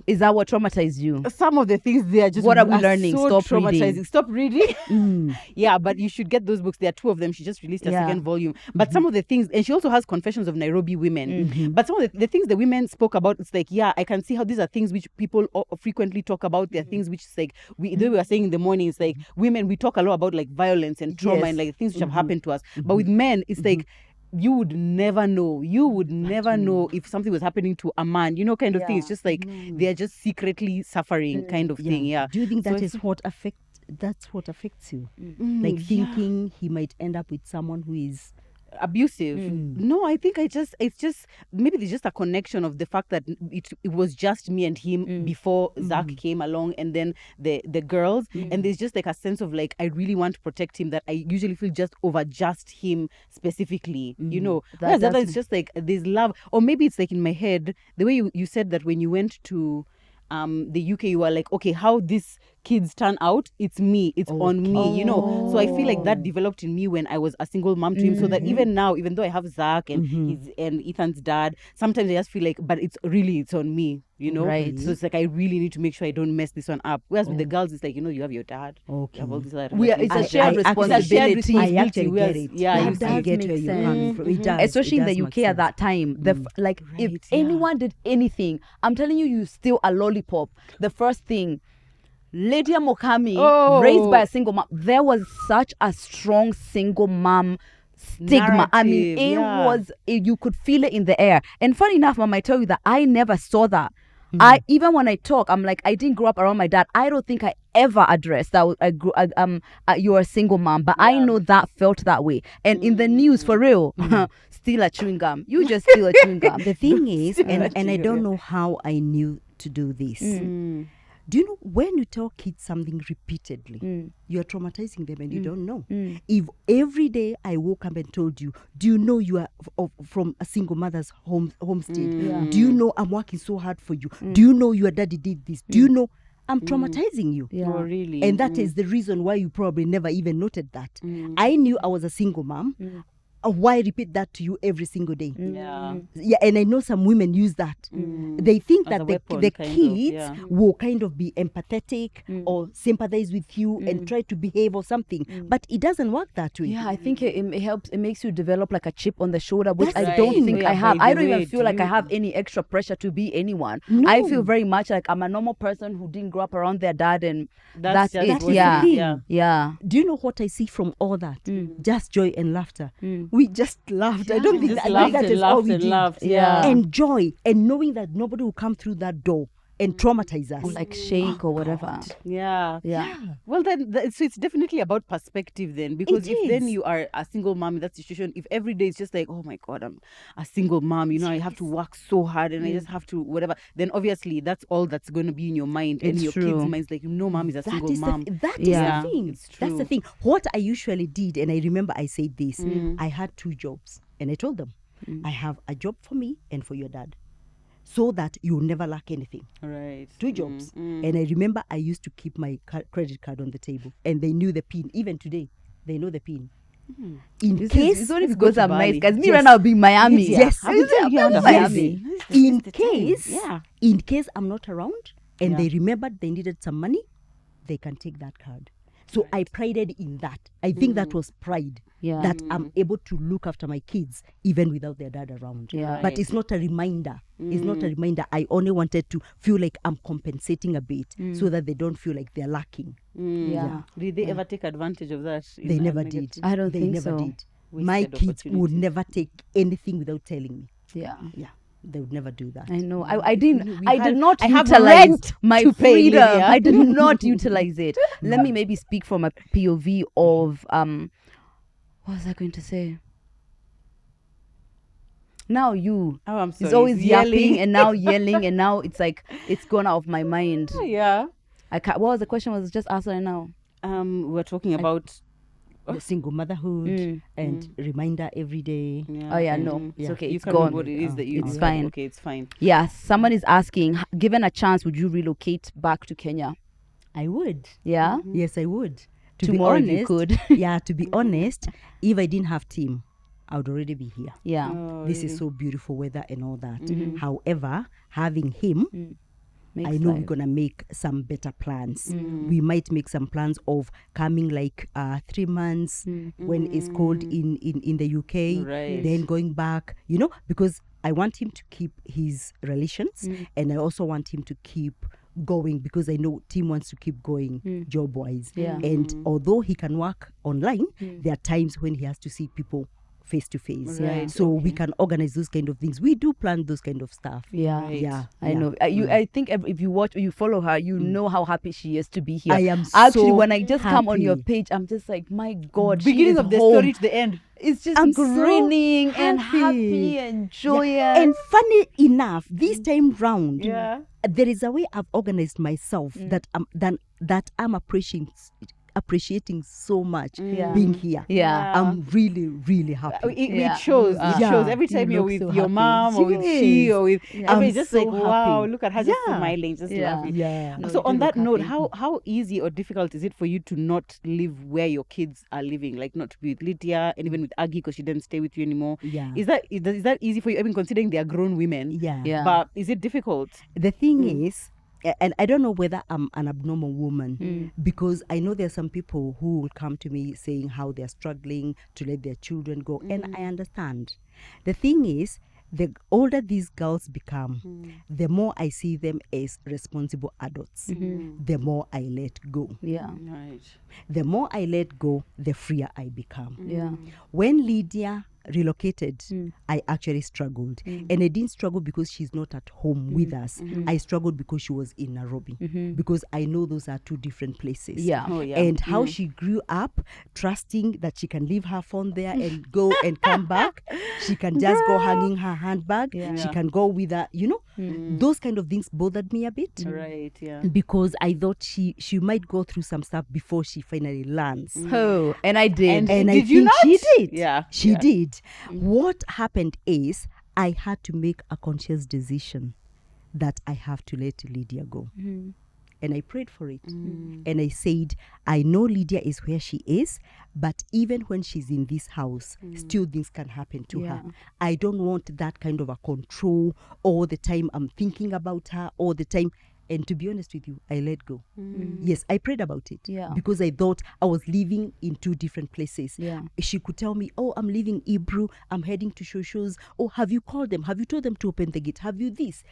Is that what traumatized you? Some of the things there just What are we learning? So Stop traumatizing. reading. Stop reading. Yeah, but you should get those books. There are two of them. She just released a Yeah. second volume. But some of the things, and she also has Confessions of Nairobi Women. But some of the things the women spoke about, it's like, yeah, I can see how these are things which people frequently talk about. They're things which is like, the way we were saying in the morning, it's like women, we talk a lot about like violence and trauma Yes. and like things which have happened to us. But with men, it's like, you would never know. You would never know if something was happening to a man, you know, kind of thing. It's just like they're just secretly suffering kind of thing. Yeah. Do you think So that it's- is what affects you? Like thinking he might end up with someone who is abusive? No, I think it's just maybe there's just a connection of the fact that it was just me and him before Zach came along, and then the girls, and there's just like a sense of like, I really want to protect him, that I usually feel just over just him specifically, you know. Whereas the other is just like there's love, or maybe it's like in my head the way you said that when you went to the UK, you were like, okay, how this kids turn out, it's me, it's on me, you know. So I feel like that Oh. developed in me when I was a single mom to him, so that even now, even though I have Zach and his and Ethan's dad, sometimes I just feel like, but it's on me, you know. Right. So it's like I really need to make sure I don't mess this one up. Whereas with the girls, it's like, you know, you have your dad, you have all these other It's a shared responsibility. I actually get it. Yeah, That you does see. I get make where you're sense. coming from. It does. Especially it in does the make UK at sense. that time. Like if Right, yeah. anyone did anything, I'm telling you, you steal a lollipop. The first thing, Lydia Mokami, raised by a single mom. There was such a strong single mom stigma. I mean, Narrative, you could feel it in the air. And funny enough, Mom, I tell you that I never saw that. I even when I talk, I'm like, I didn't grow up around my dad. I don't think I ever addressed that you're a single mom, but I know that felt that way. And in the news, for real, steal a chewing gum. You just steal a chewing gum. The thing is, and I don't know how I knew to do this. Do you know when you tell kids something repeatedly, you are traumatizing them and you don't know? If every day I woke up and told you, do you know you are from a single mother's homestead? Do you know I'm working so hard for you? Do you know your daddy did this? Do you know I'm traumatizing you? Yeah. Oh, really? And that is the reason why you probably never even noted that. I knew I was a single mom. Why repeat that to you every single day? Yeah. Yeah, and I know some women use that. They think As that a the weapon, kind of, kids yeah. will kind of be empathetic or sympathize with you and try to behave or something. But it doesn't work that way. Yeah, I think it helps. It makes you develop like a chip on the shoulder, which That's I the don't thing. think Yeah, I have. by I the don't even way, feel do like I you- have any extra pressure to be anyone. No. I feel very much like I'm a normal person who didn't grow up around their dad, and That's that's just it. what it Yeah, is, yeah. yeah. Do you know what I see from all that? Just joy and laughter. We just laughed. I don't think Just that, laughed that and is all laughed we and did. laughed. Yeah. Yeah. And joy and knowing that nobody will come through that door and traumatize us. Or like shake or whatever. Yeah. Yeah. Well, then, so it's definitely about perspective then, because It if then is. you are a single mom in that situation, if every day it's just like, oh my God, I'm a single mom, you know, I have to work so hard and I just have to whatever, then obviously that's all that's going to be in your mind. And It's your true. kids' minds like, no, mom is a single mom. That is Yeah. the thing. It's That's the true. thing. What I usually did, and I remember I said this, I had 2 jobs. And I told them, I have a job for me and for your dad. So that you'll never lack anything. Right. 2 jobs. And I remember I used to keep my credit card on the table. And they knew the PIN. Even today, they know the PIN. In case... It's only Let's go because to I'm nice, Bali. guys. Me Yes. right now being Miami. Yes. It's Yeah, Miami. in case, Yeah. in case I'm not around and Yeah. they remembered they needed some money, they can take that card. So I prided in that. I think that was pride. Yeah. That I'm able to look after my kids even without their dad around. Yeah. But it's not a reminder. It's not a reminder. I only wanted to feel like I'm compensating a bit so that they don't feel like they're lacking. Yeah. Did they ever take advantage of that? in They a never negative- did. I don't they think never so. did. My Wasted kids would opportunity. never take anything without telling me. Yeah. Yeah. They would never do that. I know. I didn't. We I had- did not I have utilize rent my to pay, freedom. Lydia. I did not utilize it. Let me maybe speak from a POV of What was I going to say? Now you. Oh, I'm sorry. It's always Yelling. yapping and now yelling and now it's like it's gone out of my mind. Yeah. I can't. What was the question? Was just answering now. We're talking about. The single motherhood and reminder every day. Oh yeah, no, Mhm. it's okay. You It's can't remember gone. what it is that you. It's okay, fine. Okay, it's fine. Yeah, someone is asking, given a chance, would you relocate back to Kenya? I would. Yeah. Yes, I would. To Tomorrow be if you honest, could. yeah, to be honest, if I didn't have team, I would already be here. Yeah. Oh, This is really? so beautiful weather and all that. However, having him, Makes I know we're life. gonna make some better plans. We might make some plans of coming like 3 months when it's cold in the UK, Right. then going back, you know, because I want him to keep his relations and I also want him to keep going because I know Tim wants to keep going job wise. Yeah. And although he can work online, there are times when he has to see people face to face. Right, So we can organize those kind of things. We do plan those kind of stuff. Yeah. Right. Yeah. I yeah. know. I think if you watch, you follow her, you know how happy she is to be here. I am Actually, so when I just come on your happy. page, I'm just like, my God, she Beginning is of the home. story to the end. It's just I'm so grinning and happy. happy and joyous. Yeah. And funny enough, this time round, Yeah. there is a way I've organized myself that I'm approaching appreciating so much Yeah. being here. Yeah. I'm really, really happy. It shows. It Yeah. shows every time You you're look with so your happy. mom or with she Yes. or with Yeah. everybody, I'm just so like wow, happy. look at her just Yeah. smiling, just Yeah. laughing. Yeah. No, So you do on that look note, happy. how easy or difficult is it for you to not live where your kids are living, like not to be with Lydia and even with Aggie because she didn't stay with you anymore? Yeah. Is that easy for you? I mean, considering they are grown women. Yeah. Yeah. But is it difficult? The thing is, and I don't know whether I'm an abnormal woman, because I know there are some people who will come to me saying how they're struggling to let their children go, and I understand. The thing is, the older these girls become, the more I see them as responsible adults, the more I let go. Yeah. Right. The more I let go, the freer I become. Yeah. When Lydia relocated, I actually struggled. And I didn't struggle because she's not at home with us. I struggled because she was in Nairobi. Because I know those are two different places. Yeah. Oh, yeah. And how she grew up trusting that she can leave her phone there and go and come back. She can just go hanging her handbag. Yeah. She can go with her, those kind of things bothered me a bit. Right. Yeah. Because I thought she might go through some stuff before she finally learns. Oh, and I did. And I Did you think she not? did. Yeah, She yeah. did. What happened is I had to make a conscious decision that I have to let Lydia go. And I prayed for it. And I said, I know Lydia is where she is, but even when she's in this house, still things can happen to her. I don't want that kind of a control all the time. I'm thinking about her all the time. And to be honest with you, I let go. Yes, I prayed about it. Yeah. Because I thought I was living in two different places. Yeah. She could tell me, oh, I'm leaving Hebrew. I'm heading to Shosho's. Oh, have you called them? Have you told them to open the gate? Have you this?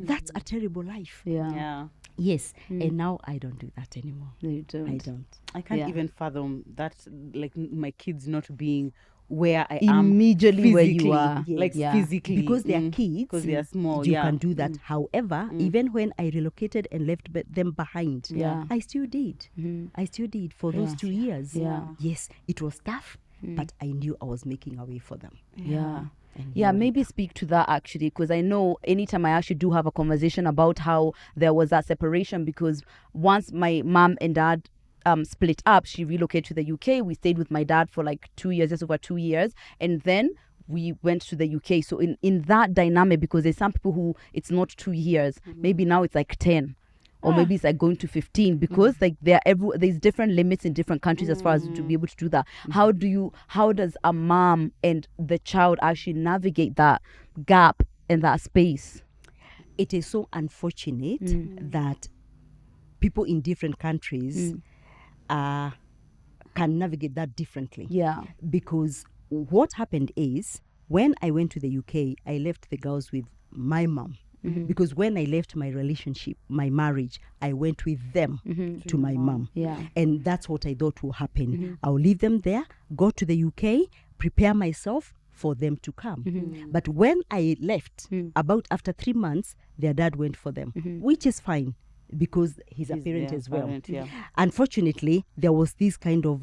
That's a terrible life. Yeah. Yeah. Yes. And now I don't do that anymore. No, you don't. I don't. I can't Yeah. even fathom that, like my kids not being where I am Immediately where you physically, are. like Yeah. physically, Because they are kids. because they are small. You Yeah. can do that. However, even when I relocated and left them behind, Yeah. I still did. I still did for those Yeah. 2 years. Yeah. Yes, it was tough, but I knew I was making a way for them. Yeah. And Yeah, here we maybe speak to that actually, because I know anytime I actually do have a conversation about how there was that separation, because once my mom and dad split up, she relocated to the UK. We stayed with my dad for like 2 years, just over 2 years, and then we went to the UK. So in that dynamic, because there's some people who it's not 2 years, maybe now it's like 10. Or maybe it's like going to 15, because like there's different limits in different countries as far as to be able to do that. How does a mom and the child actually navigate that gap and that space? it is so unfortunate that people in different countries can navigate that differently. Yeah. Because what happened is, when I went to the UK, I left the girls with my mom. Because when I left my relationship, my marriage, I went with them to my mom. Yeah. And that's what I thought will happen. I'll leave them there, go to the UK, prepare myself for them to come. But when I left, about after 3 months, their dad went for them, which is fine because he's a parent their as well. parent, yeah. Unfortunately, there was this kind of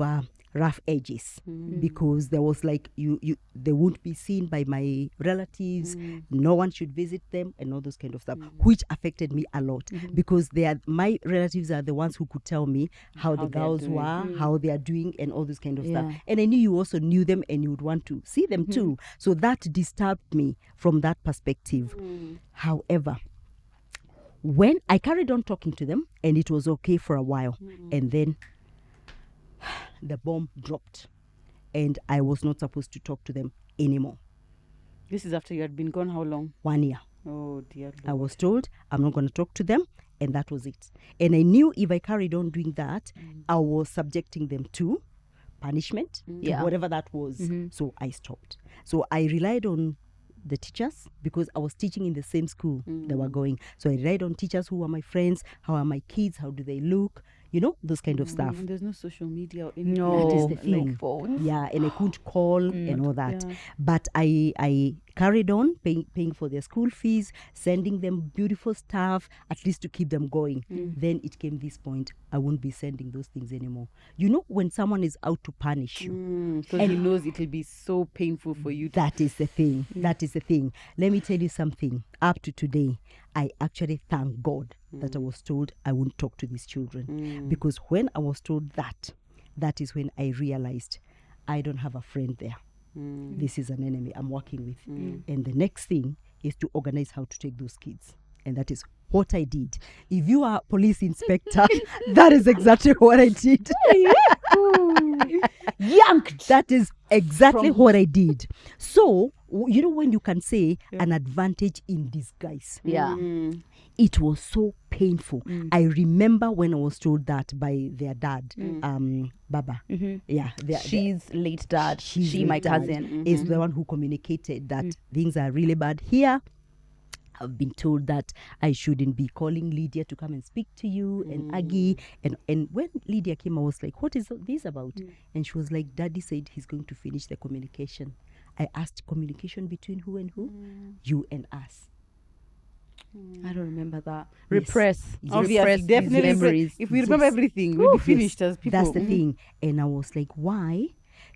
rough edges because there was like they won't be seen by my relatives, no one should visit them, and all those kind of stuff, which affected me a lot because my relatives are the ones who could tell me how the they are girls doing. were, how they are doing, and all this kind of stuff. Yeah. And I knew you also knew them and you would want to see them too. So that disturbed me from that perspective. However, when I carried on talking to them, and it was okay for a while, and then the bomb dropped, and I was not supposed to talk to them anymore. This is after you had been gone how long? 1 year. Oh dear I Lord. was told I'm not going to talk to them, and that was it. And I knew if I carried on doing that, I was subjecting them to punishment, Yeah. whatever that was. So I stopped. So I relied on the teachers because I was teaching in the same school they were going. So I relied on teachers who are my friends. How are my kids? How do they look? Those kind of stuff. And there's no social media or anything. No, That is the no thing. phones. Yeah, and I couldn't call and all that. yeah. But I carried on paying for their school fees, sending them beautiful stuff, at least to keep them going. Then it came this point, I won't be sending those things anymore. You know, when someone is out to punish you, Because he knows it will be so painful for you. that is the thing. That is the thing. Let me tell you something. Up to today, I actually thank God that I was told I wouldn't talk to these children. Because when I was told that, that is when I realized I don't have a friend there. This is an enemy I'm working with. And the next thing is to organize how to take those kids. And that is what I did. If you are a police inspector, that is exactly what I did. Yanked. That is exactly what I did. So, you know, when you can say an advantage in disguise. Yeah. It was so painful. I remember when I was told that by their dad, Baba. Yeah, She's late dad. She, my cousin. is the one who communicated that things are really bad here. I've been told that I shouldn't be calling Lydia to come and speak to you and Aggie. And when Lydia came, I was like, what is this about? And she was like, Daddy said he's going to finish the communication. I asked, communication between who and who? You and us. I don't remember that. Yes. Repress. Obviously, Repress these definitely. memories. If we remember everything, we'll be finished as people. That's the thing. And I was like, why?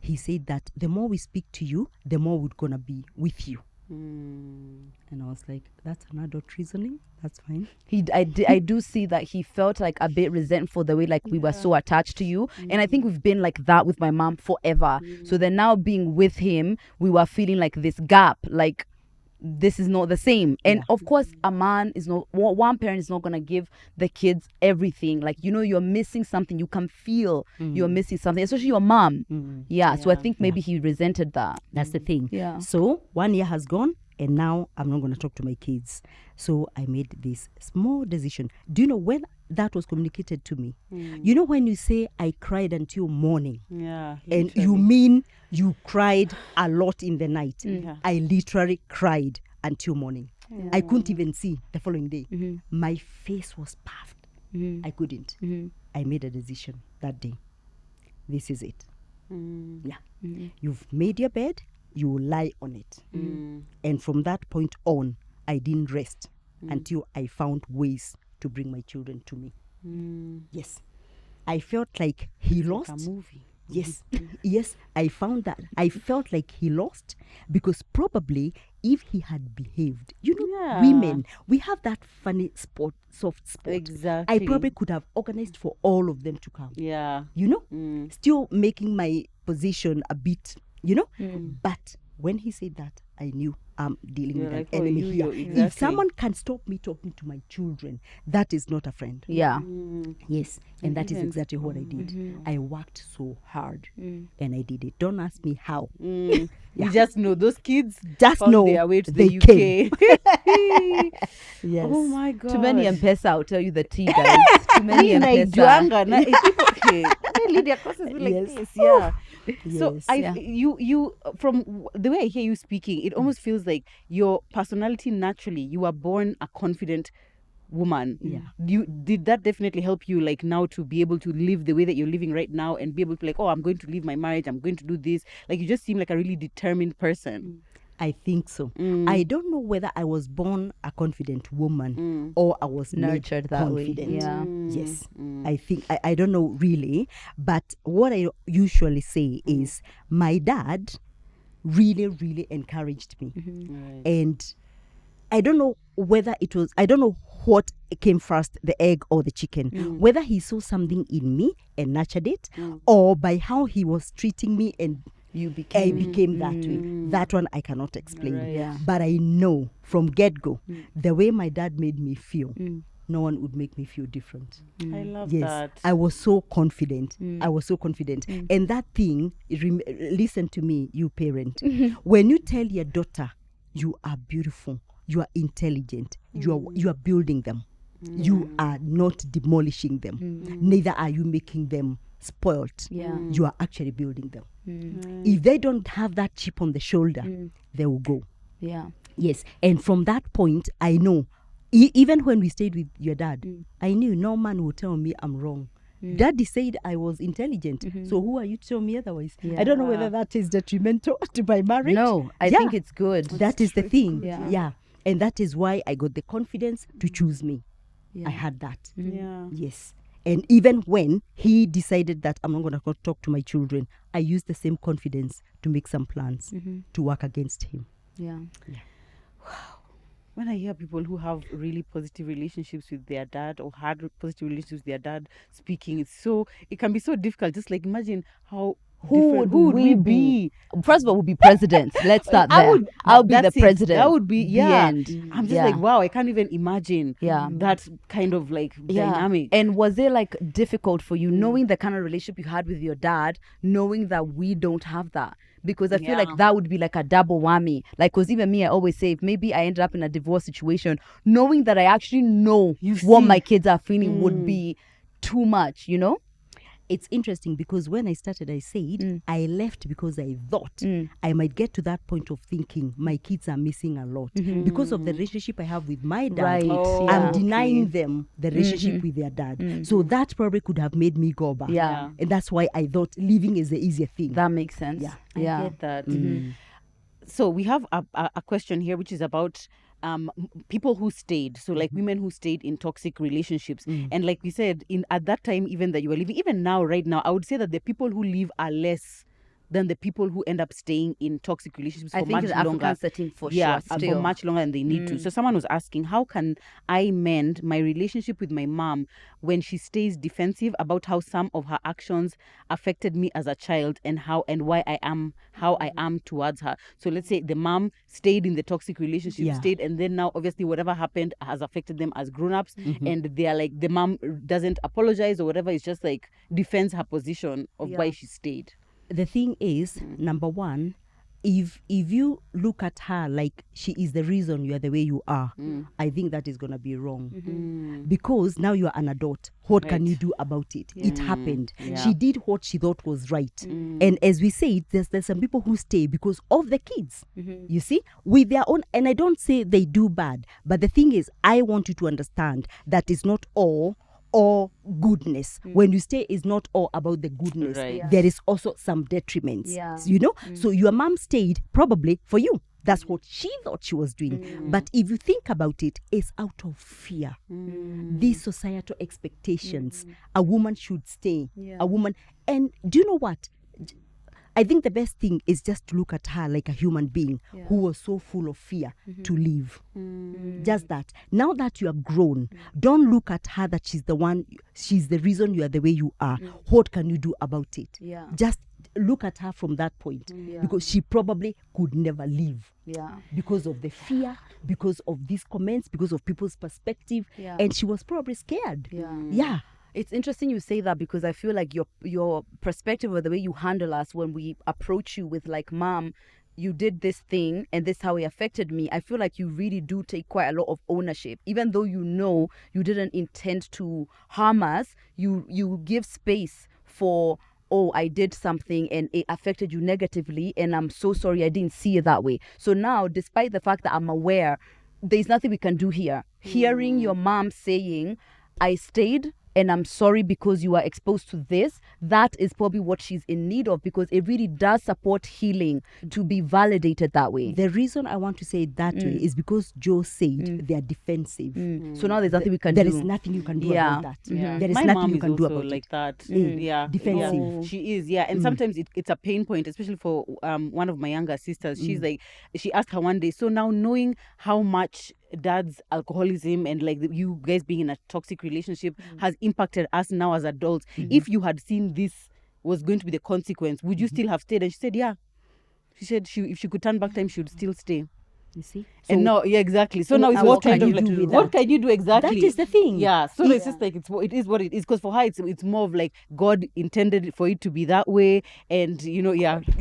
He said that the more we speak to you, the more we're going to be with you. And I was like, that's an adult reasoning. That's fine. I do see that he felt like a bit resentful the way like we were so attached to you. And I think we've been like that with my mom forever. So then now being with him, we were feeling like this gap, like this is not the same. And of course, a man is not, one parent is not going to give the kids everything. Like, you know, you're missing something. You can feel you're missing something, especially your mom. Yeah. So I think maybe he resented that. That's the thing. Yeah. So 1 year has gone, and now I'm not going to talk to my kids. So I made this small decision. Do you know when that was communicated to me? You know when you say I cried until morning, Yeah. and you mean you cried a lot in the night. I literally cried until morning. I couldn't even see the following day. My face was puffed. I couldn't. I made a decision that day. This is it. You've made your bed, you lie on it. And from that point on, I didn't rest until I found ways to bring my children to me. Yes. I felt like he lost. Like a movie. Yes. Yes, I found that. I felt like he lost because probably if he had behaved, you know, women, we have that funny soft spot. Exactly. I probably could have organized for all of them to come. Yeah. You know, still making my position a bit, you know, but when he said that, I knew I'm dealing You're with like, an enemy here. exactly. If someone can stop me talking to my children, that is not a friend. Yeah. Yes, and that is exactly what I did. I worked so hard, and I did it. Don't ask me how. You just know those kids Just found know their way to they the UK. Yes. Oh my god. Too many M-Pesa, I'll tell you the tea, guys. Too many M-Pesa. Naijuanga na people Lydia crosses me like Yes. this. Yeah. So Yes. you from the way I hear you speaking, it almost feels like your personality naturally, you were born a confident woman. Did that definitely help you like now to be able to live the way that you're living right now and be able to like, oh, I'm going to leave my marriage, I'm going to do this. Like you just seem like a really determined person. I think so. I don't know whether I was born a confident woman or I was Nurtured made that way. confident. Yeah. Yes. I think, I don't know really, but what I usually say is my dad really, really encouraged me. Right. And I don't know whether it was, I don't know what came first, the egg or the chicken, whether he saw something in me and nurtured it, or by how he was treating me and You became. I became that way. That one I cannot explain. Right. Yeah. But I know from get-go, the way my dad made me feel, no one would make me feel different. I love Yes, that. I was so confident. I was so confident. And that thing, listen to me, you parent. When you tell your daughter, you are beautiful, you are intelligent, you are building them. You are not demolishing them. Neither are you making them spoilt. You are actually building them. If they don't have that chip on the shoulder, they will go. Yeah. Yes. And from that point, I know, even when we stayed with your dad, I knew no man will tell me I'm wrong. Daddy said I was intelligent. So who are you to tell me otherwise? Yeah. I don't know whether that is detrimental to my marriage. No, I think it's good. That is the thing. Yeah. Yeah. And that is why I got the confidence to choose me. Yeah. I had that. Yeah. Yes. And even when he decided that I'm not going to talk to my children, I used the same confidence to make some plans to work against him. Yeah. When I hear people who have really positive relationships with their dad or had positive relationships with their dad speaking, it can be so difficult. Just like imagine who would we be? First of all, we'll be presidents. Let's start there. I'll be the That's it. president. That would be The end. I'm just like, wow, I can't even imagine Yeah. that kind of like dynamic. And was it like difficult for you knowing the kind of relationship you had with your dad, knowing that we don't have that? Because I feel like that would be like a double whammy. Like, because even me, I always say, if maybe I ended up in a divorce situation, knowing that I actually know what my kids are feeling would be too much, you know? It's interesting because when I started, I said I left because I thought I might get to that point of thinking my kids are missing a lot because of the relationship I have with my dad. Right. I'm denying them the relationship with their dad. So that probably could have made me go back. Yeah. And that's why I thought leaving is the easier thing. That makes sense. Yeah. Yeah. I get that. So we have a question here, which is about people who stayed. So like women who stayed in toxic relationships. And like we said, at that time, even that you were living, even now, right now, I would say that the people who leave are less than the people who end up staying in toxic relationships I for think much in the longer. African setting for Yeah, sure. for Still. much longer than they need to. So someone was asking, how can I mend my relationship with my mom when she stays defensive about how some of her actions affected me as a child and why I am towards her? So let's say the mom stayed in the toxic relationship, and then now obviously whatever happened has affected them as grown-ups, and they are like, the mom doesn't apologize or whatever. It's just like defends her position of why she stayed. The thing is, number one, if you look at her like she is the reason you are the way you are, I think that is going to be wrong. Because now you are an adult. What can you do about it? It happened. She did what she thought was right. And as we said, there's some people who stay because of the kids. You see, with their own, and I don't say they do bad, but the thing is, I want you to understand that is not all or goodness. When you stay, is not all about the goodness. There is also some detriments. You know, so your mom stayed probably for you. That's what she thought she was doing. But if you think about it, it's out of fear. These societal expectations. A woman should stay. A woman. And do you know what? I think the best thing is just to look at her like a human being who was so full of fear to leave. Just that. Now that you are grown, don't look at her that she's the reason you are the way you are. What can you do about it? Just look at her from that point. Because she probably could never leave. Because of the fear, because of these comments, because of people's perspective. And she was probably scared. It's interesting you say that because I feel like your perspective or the way you handle us when we approach you with like, Mom, you did this thing and this how it affected me. I feel like you really do take quite a lot of ownership. Even though you know you didn't intend to harm us, you give space for, oh, I did something and it affected you negatively and I'm so sorry I didn't see it that way. So now, despite the fact that I'm aware, there's nothing we can do here. Hearing your mom saying, I stayed and I'm sorry because you are exposed to this, that is probably what she's in need of, because it really does support healing to be validated that way. The reason I want to say it that way is because Joe said they are defensive. So now there's nothing we can There do. is nothing you can do about that. There is My nothing mom you can is do also about like it. that. Defensive. She is, and sometimes it's a pain point, especially for one of my younger sisters. She's like, she asked her one day, so now knowing how much dad's alcoholism and like you guys being in a toxic relationship has impacted us now as adults, if you had seen this was going to be the consequence, would you still have stayed? And she said, yeah. She said if she could turn back time, she would still stay. You see? And now, exactly. So now it's what what can kind of you like, do with what that? can you do exactly? That is the thing. Yeah. So it's just like it is what it is. Because for her, it's more of like God intended for it to be that way. And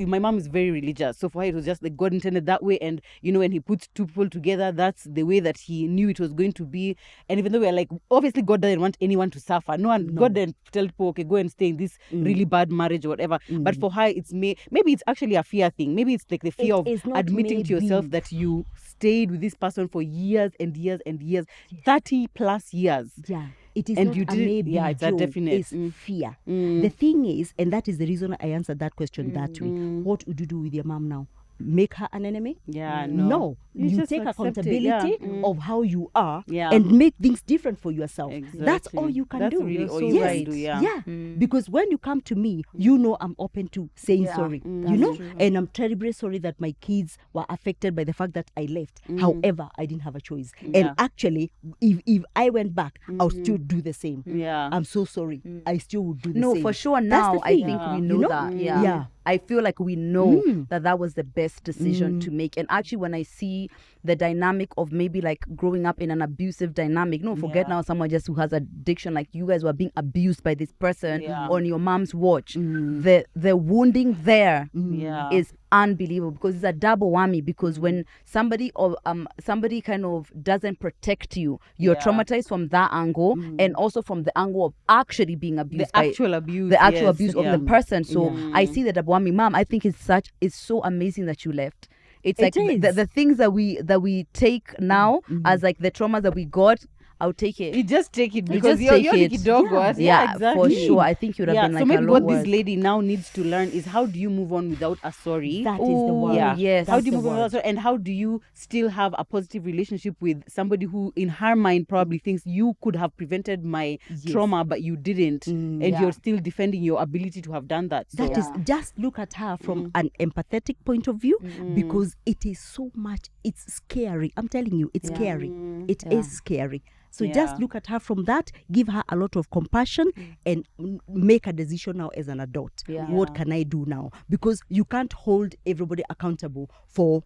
my mom is very religious, so for her it was just like God intended that way. And when He puts two people together, that's the way that He knew it was going to be. And even though we're like, obviously God doesn't want anyone to suffer. God didn't tell people, okay, go and stay in this really bad marriage or whatever. But for her, it's maybe it's actually a fear thing. Maybe it's like the fear of admitting to yourself that you stayed with this person for years and years and years, 30 plus years. Yeah. it is And not you a did it- maybe, yeah, it's a Joe, definite. it's fear. The thing is, and that is the reason I answered that question that way. What would you do with your mom now? Make her an enemy? Yeah, No. You You just take accept it, accountability yeah. of how you are Yeah. and make things different for yourself. Exactly. That's all you can That's do. really You're all so you right. can do, yeah. Yeah. Because when you come to me, you know I'm open to saying Yeah, sorry. that's You know? true. And I'm terribly sorry that my kids were affected by the fact that I left. However, I didn't have a choice. Yeah. And actually, if I went back, I'll still do the same. Yeah. I'm so sorry. I still would do the No, same. for sure. That's Now the I thing. think we Yeah. know You know? that. Yeah. Yeah. I feel like we know that that was the best decision to make. And actually, when I see the dynamic of maybe like growing up in an abusive dynamic, no, forget Yeah. now someone just who has addiction, like you guys were being abused by this person Yeah. on your mom's watch. The wounding there Yeah. is unbelievable because it's a double whammy. Because when somebody kind of doesn't protect you, you're Yeah. traumatized from that angle, and also from the angle of actually being The abused by actual abuse. the actual yes, abuse yeah. of the person. So I see that Abwami mom, I think it's so amazing that you left. It's like It is. the things that we take now as like the trauma that we got. I'll take it. You just take it You because just you're take it. dog Yeah. Yeah, exactly. for sure. I think you'd have Yeah, been like so maybe a lot what worse. this lady now needs to learn is how do you move on without a sorry? That is the Ooh, word. Yeah. yes. How do you That's move the on without word. sorry? And how do you still have a positive relationship with somebody who, in her mind, probably thinks you could have prevented my trauma, but you didn't, and Yeah. you're still defending your ability to have done that. So That is just look at her from an empathetic point of view because it is so much, it's scary. I'm telling you, it's scary. It is scary. So just Yeah. look at her from that, give her a lot of compassion and make a decision now as an adult. Yeah. What can I do now? Because you can't hold everybody accountable for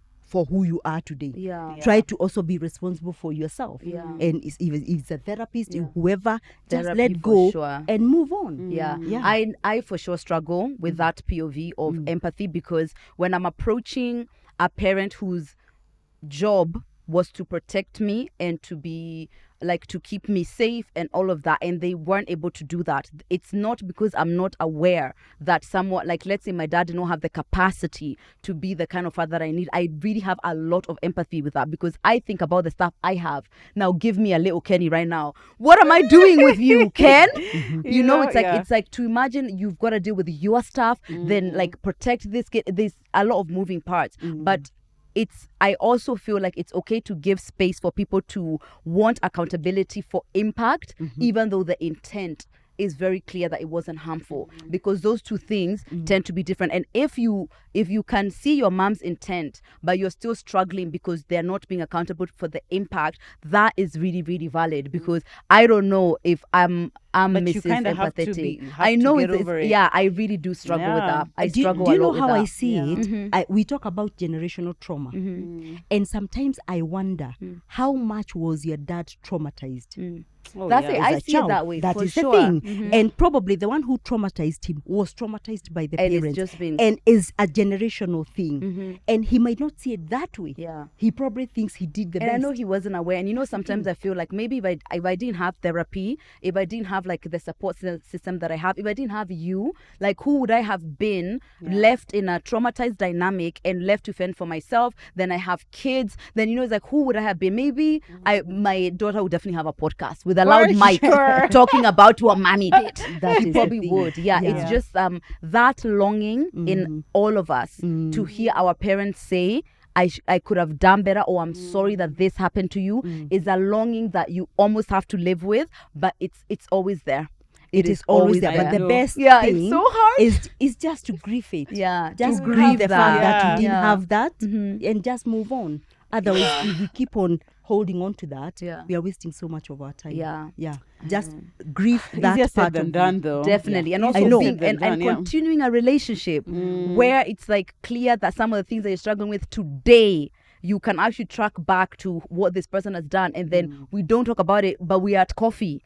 who you are today. Yeah. Try to also be responsible for yourself. Yeah. And if it's a therapist, whoever, just Therapy let for go sure. and move on. Yeah. Yeah. I for sure struggle with that POV of empathy because when I'm approaching a parent whose job was to protect me and to be like to keep me safe and all of that, and they weren't able to do that, it's not because I'm not aware that somewhat, like let's say my dad did not have the capacity to be the kind of father I need. I really have a lot of empathy with that because I think about the stuff I have. Now give me a little Kenny right now. What am I doing with you, Ken? You know, it's like yeah. it's like to imagine you've got to deal with your stuff, then like protect this kid. There's a lot of moving parts, but I also feel like it's okay to give space for people to want accountability for impact, even though the intent is very clear that it wasn't harmful, because those two things tend to be different. And if you can see your mom's intent but you're still struggling because they're not being accountable for the impact, that is really, really valid. Because I don't know if I'm But you Mrs. kinda have to Empathetic. have I to know get it's over it. yeah, I really do struggle with Yeah. that. I Do struggle you a lot know with how that. I see it? We talk about generational trauma. And sometimes I wonder how much was your dad traumatized? Oh, That's yeah. it. as I a see it child? that way, That for is sure. the thing. And probably the one who traumatized him was traumatized by the And it's parents. just been- and is a generational thing. And he might not see it that way. Yeah. He probably thinks he did the And best. I know he wasn't aware. And you know, sometimes I feel like maybe if I didn't have therapy, if I didn't have like the support system that I have, if I didn't have you, like who would I have been left in a traumatized dynamic and left to fend for myself? Then I have kids. Then you know, it's like who would I have been? Maybe my daughter would definitely have a podcast with a loud mic talking about what mommy did. That She is the probably thing. would. Yeah, Yeah. it's just that longing in all of us to hear our parents say, I could have done better, or I'm sorry that this happened to you, is a longing that you almost have to live with, but it's always there. It is always there. But I the know. best Yeah, thing it's so hard. is just to grieve it. Yeah, Just to grieve grieve the fact that Yeah. you didn't Yeah. have that and just move on. Otherwise, if we keep on holding on to that, Yeah. we are wasting so much of our time. Yeah. Yeah. Just grieve that Easier part said than of done, you. though. Definitely. And I also know. being Said than and done, yeah. continuing a relationship where it's like clear that some of the things that you're struggling with today, you can actually track back to what this person has done, and then we don't talk about it, but we are at coffee.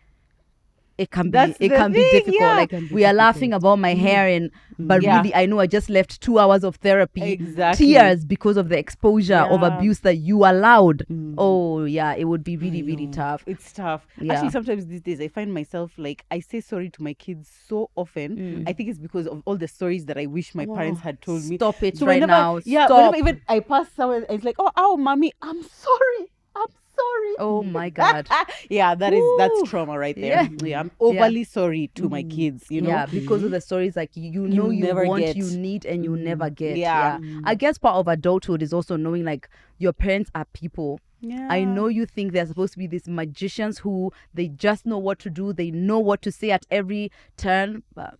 It can That's be the difficult. thing, yeah. Like Can be we are difficult. laughing about my hair, and but Yeah. really I know I just left 2 hours of therapy, Exactly. tears because of the exposure of Yeah. abuse that you allowed. Oh yeah, it would be really, really tough. It's tough. Yeah. Actually, sometimes these days I find myself like I say sorry to my kids so often. I think it's because of all the stories that I wish my parents had told me. Stop it So right whenever, now. yeah, Stop. whenever even I pass someone, it's like, oh, Mommy, I'm sorry. I'm sorry. Oh my God. Yeah, that's Woo. trauma right there. Yeah. I'm overly sorry to my kids, you know. Yeah, because of the stories like you know you never want, get. you need, and you never get. Yeah. I guess part of adulthood is also knowing like your parents are people. Yeah. I know you think they're supposed to be these magicians who they just know what to do, they know what to say at every turn, but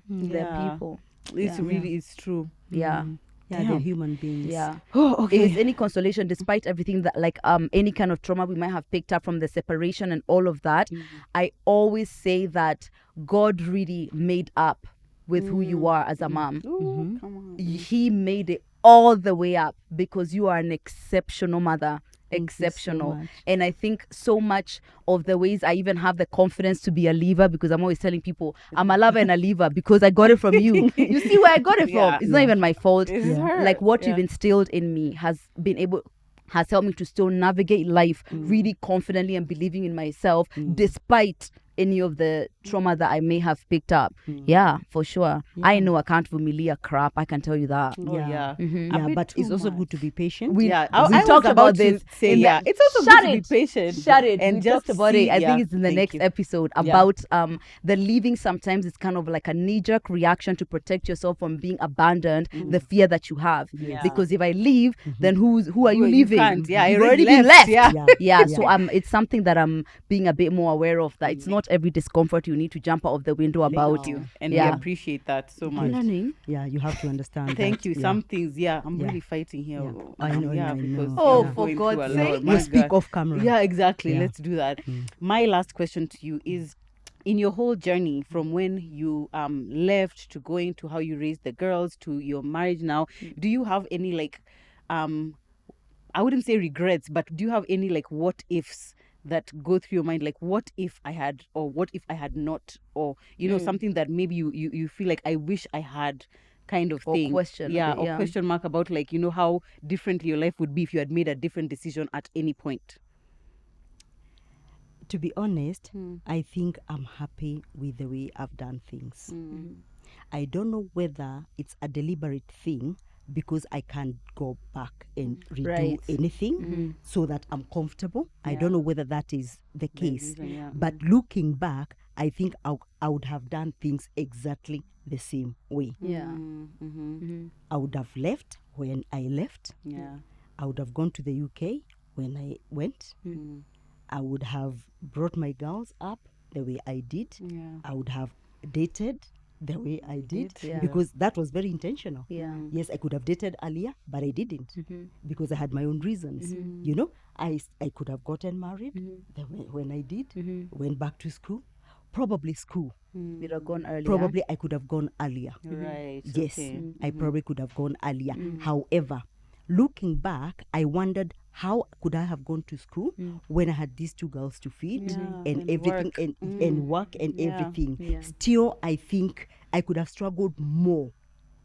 they're Yeah. people. It's really it's true. Yeah. Yeah, they're human beings. Yeah. Oh, If it's any consolation, despite everything that like any kind of trauma we might have picked up from the separation and all of that, I always say that God really made up with who you are as a mom. Ooh, come on. He made it all the way up because you are an exceptional mother. Exceptional. much. And I think so much of the ways I even have the confidence to be a leaver, because I'm always telling people I'm a lover and a leaver because I got it from you. You see where I got it from? It's not even my fault. It's her. Like what Yeah. you've instilled in me has helped me to still navigate life really confidently and believing in myself despite any of the trauma that I may have picked up. Yeah, for sure. I know I can't familiar crap. I can tell you that. Oh, yeah. Yeah, but it's also good to be patient. We I talked was about to this. say, in the- yeah, it's also Shut good to be it. patient. Shut it. And We just talked about see, it. I think it's in the thank next you. episode about the leaving. Sometimes it's kind of like a knee-jerk reaction to protect yourself from being abandoned. The fear that you have, because if I leave, then who are you You leaving? can't. Yeah, I You've already already been left. left. Yeah. Yeah. So it's something that I'm being a bit more aware of. That it's not every discomfort you need to jump out of the window about. Thank you. And Yeah. we appreciate that so I'm much. learning. Yeah, you have to understand. Thank that. you. Yeah. Some things, I'm Yeah. really fighting here. Yeah. I know, Yeah, I because know. Oh, I'm for going God's through a sake. lot. You My speak God. off camera. Yeah, exactly. Yeah. Let's do that. My last question to you is, in your whole journey from when you left to going to how you raised the girls to your marriage now, do you have any like I wouldn't say regrets, but do you have any like what ifs that go through your mind, like what if I had, or what if I had not, or you know, something that maybe you feel like I wish I had, kind of Or thing. question a Yeah, bit, or yeah. question mark about like, you know, how different your life would be if you had made a different decision at any point. To be honest, I think I'm happy with the way I've done things. I don't know whether it's a deliberate thing because I can't go back and redo Right. anything so that I'm comfortable. I don't know whether that is the case. reason, yeah. But looking back, I think I would have done things exactly the same way. Yeah. I would have left when I left. Yeah. I would have gone to the UK when I went. I would have brought my girls up the way I did. Yeah. I would have dated the way I did Yeah. because that was very intentional. Yeah. Yes, I could have dated earlier, but I didn't because I had my own reasons. You know, I could have gotten married when I did, went back to school, probably school. You'd have gone earlier. Probably I could have gone earlier. Right. Yes, Okay. I probably could have gone earlier. However, looking back, I wondered how could I have gone to school when I had these two girls to feed and and everything work. and work and everything. Yeah. Still, I think I could have struggled more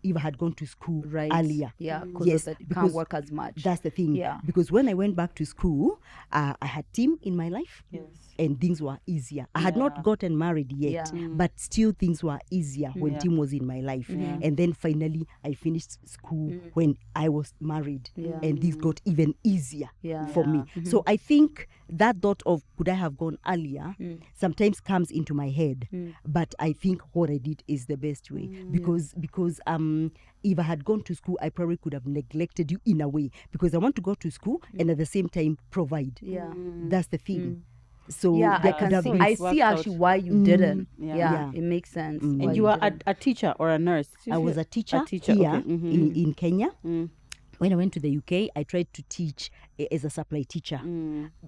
if I had gone to school Right. earlier. Yeah. Yes, That you can't because work as much. that's the thing. Yeah. Because when I went back to school, I had Tim in my life. Yes. And things were easier. I had not gotten married yet, Yeah. but still things were easier when Yeah. Tim was in my life. And then finally, I finished school when I was married, Yeah. and things got even easier Yeah. for me. So I think that thought of could I have gone earlier sometimes comes into my head, but I think what I did is the best way because if I had gone to school, I probably could have neglected you in a way because I want to go to school and at the same time provide. Yeah. That's the thing. So Yeah, there I could can have see. been- I It's see worked actually out. why you didn't. Yeah. Yeah. Yeah. It makes sense. why And you you were didn't. a teacher or a nurse? I was a teacher, teacher, here okay. Mhm. in Kenya. When I went to the UK, I tried to teach as a supply teacher,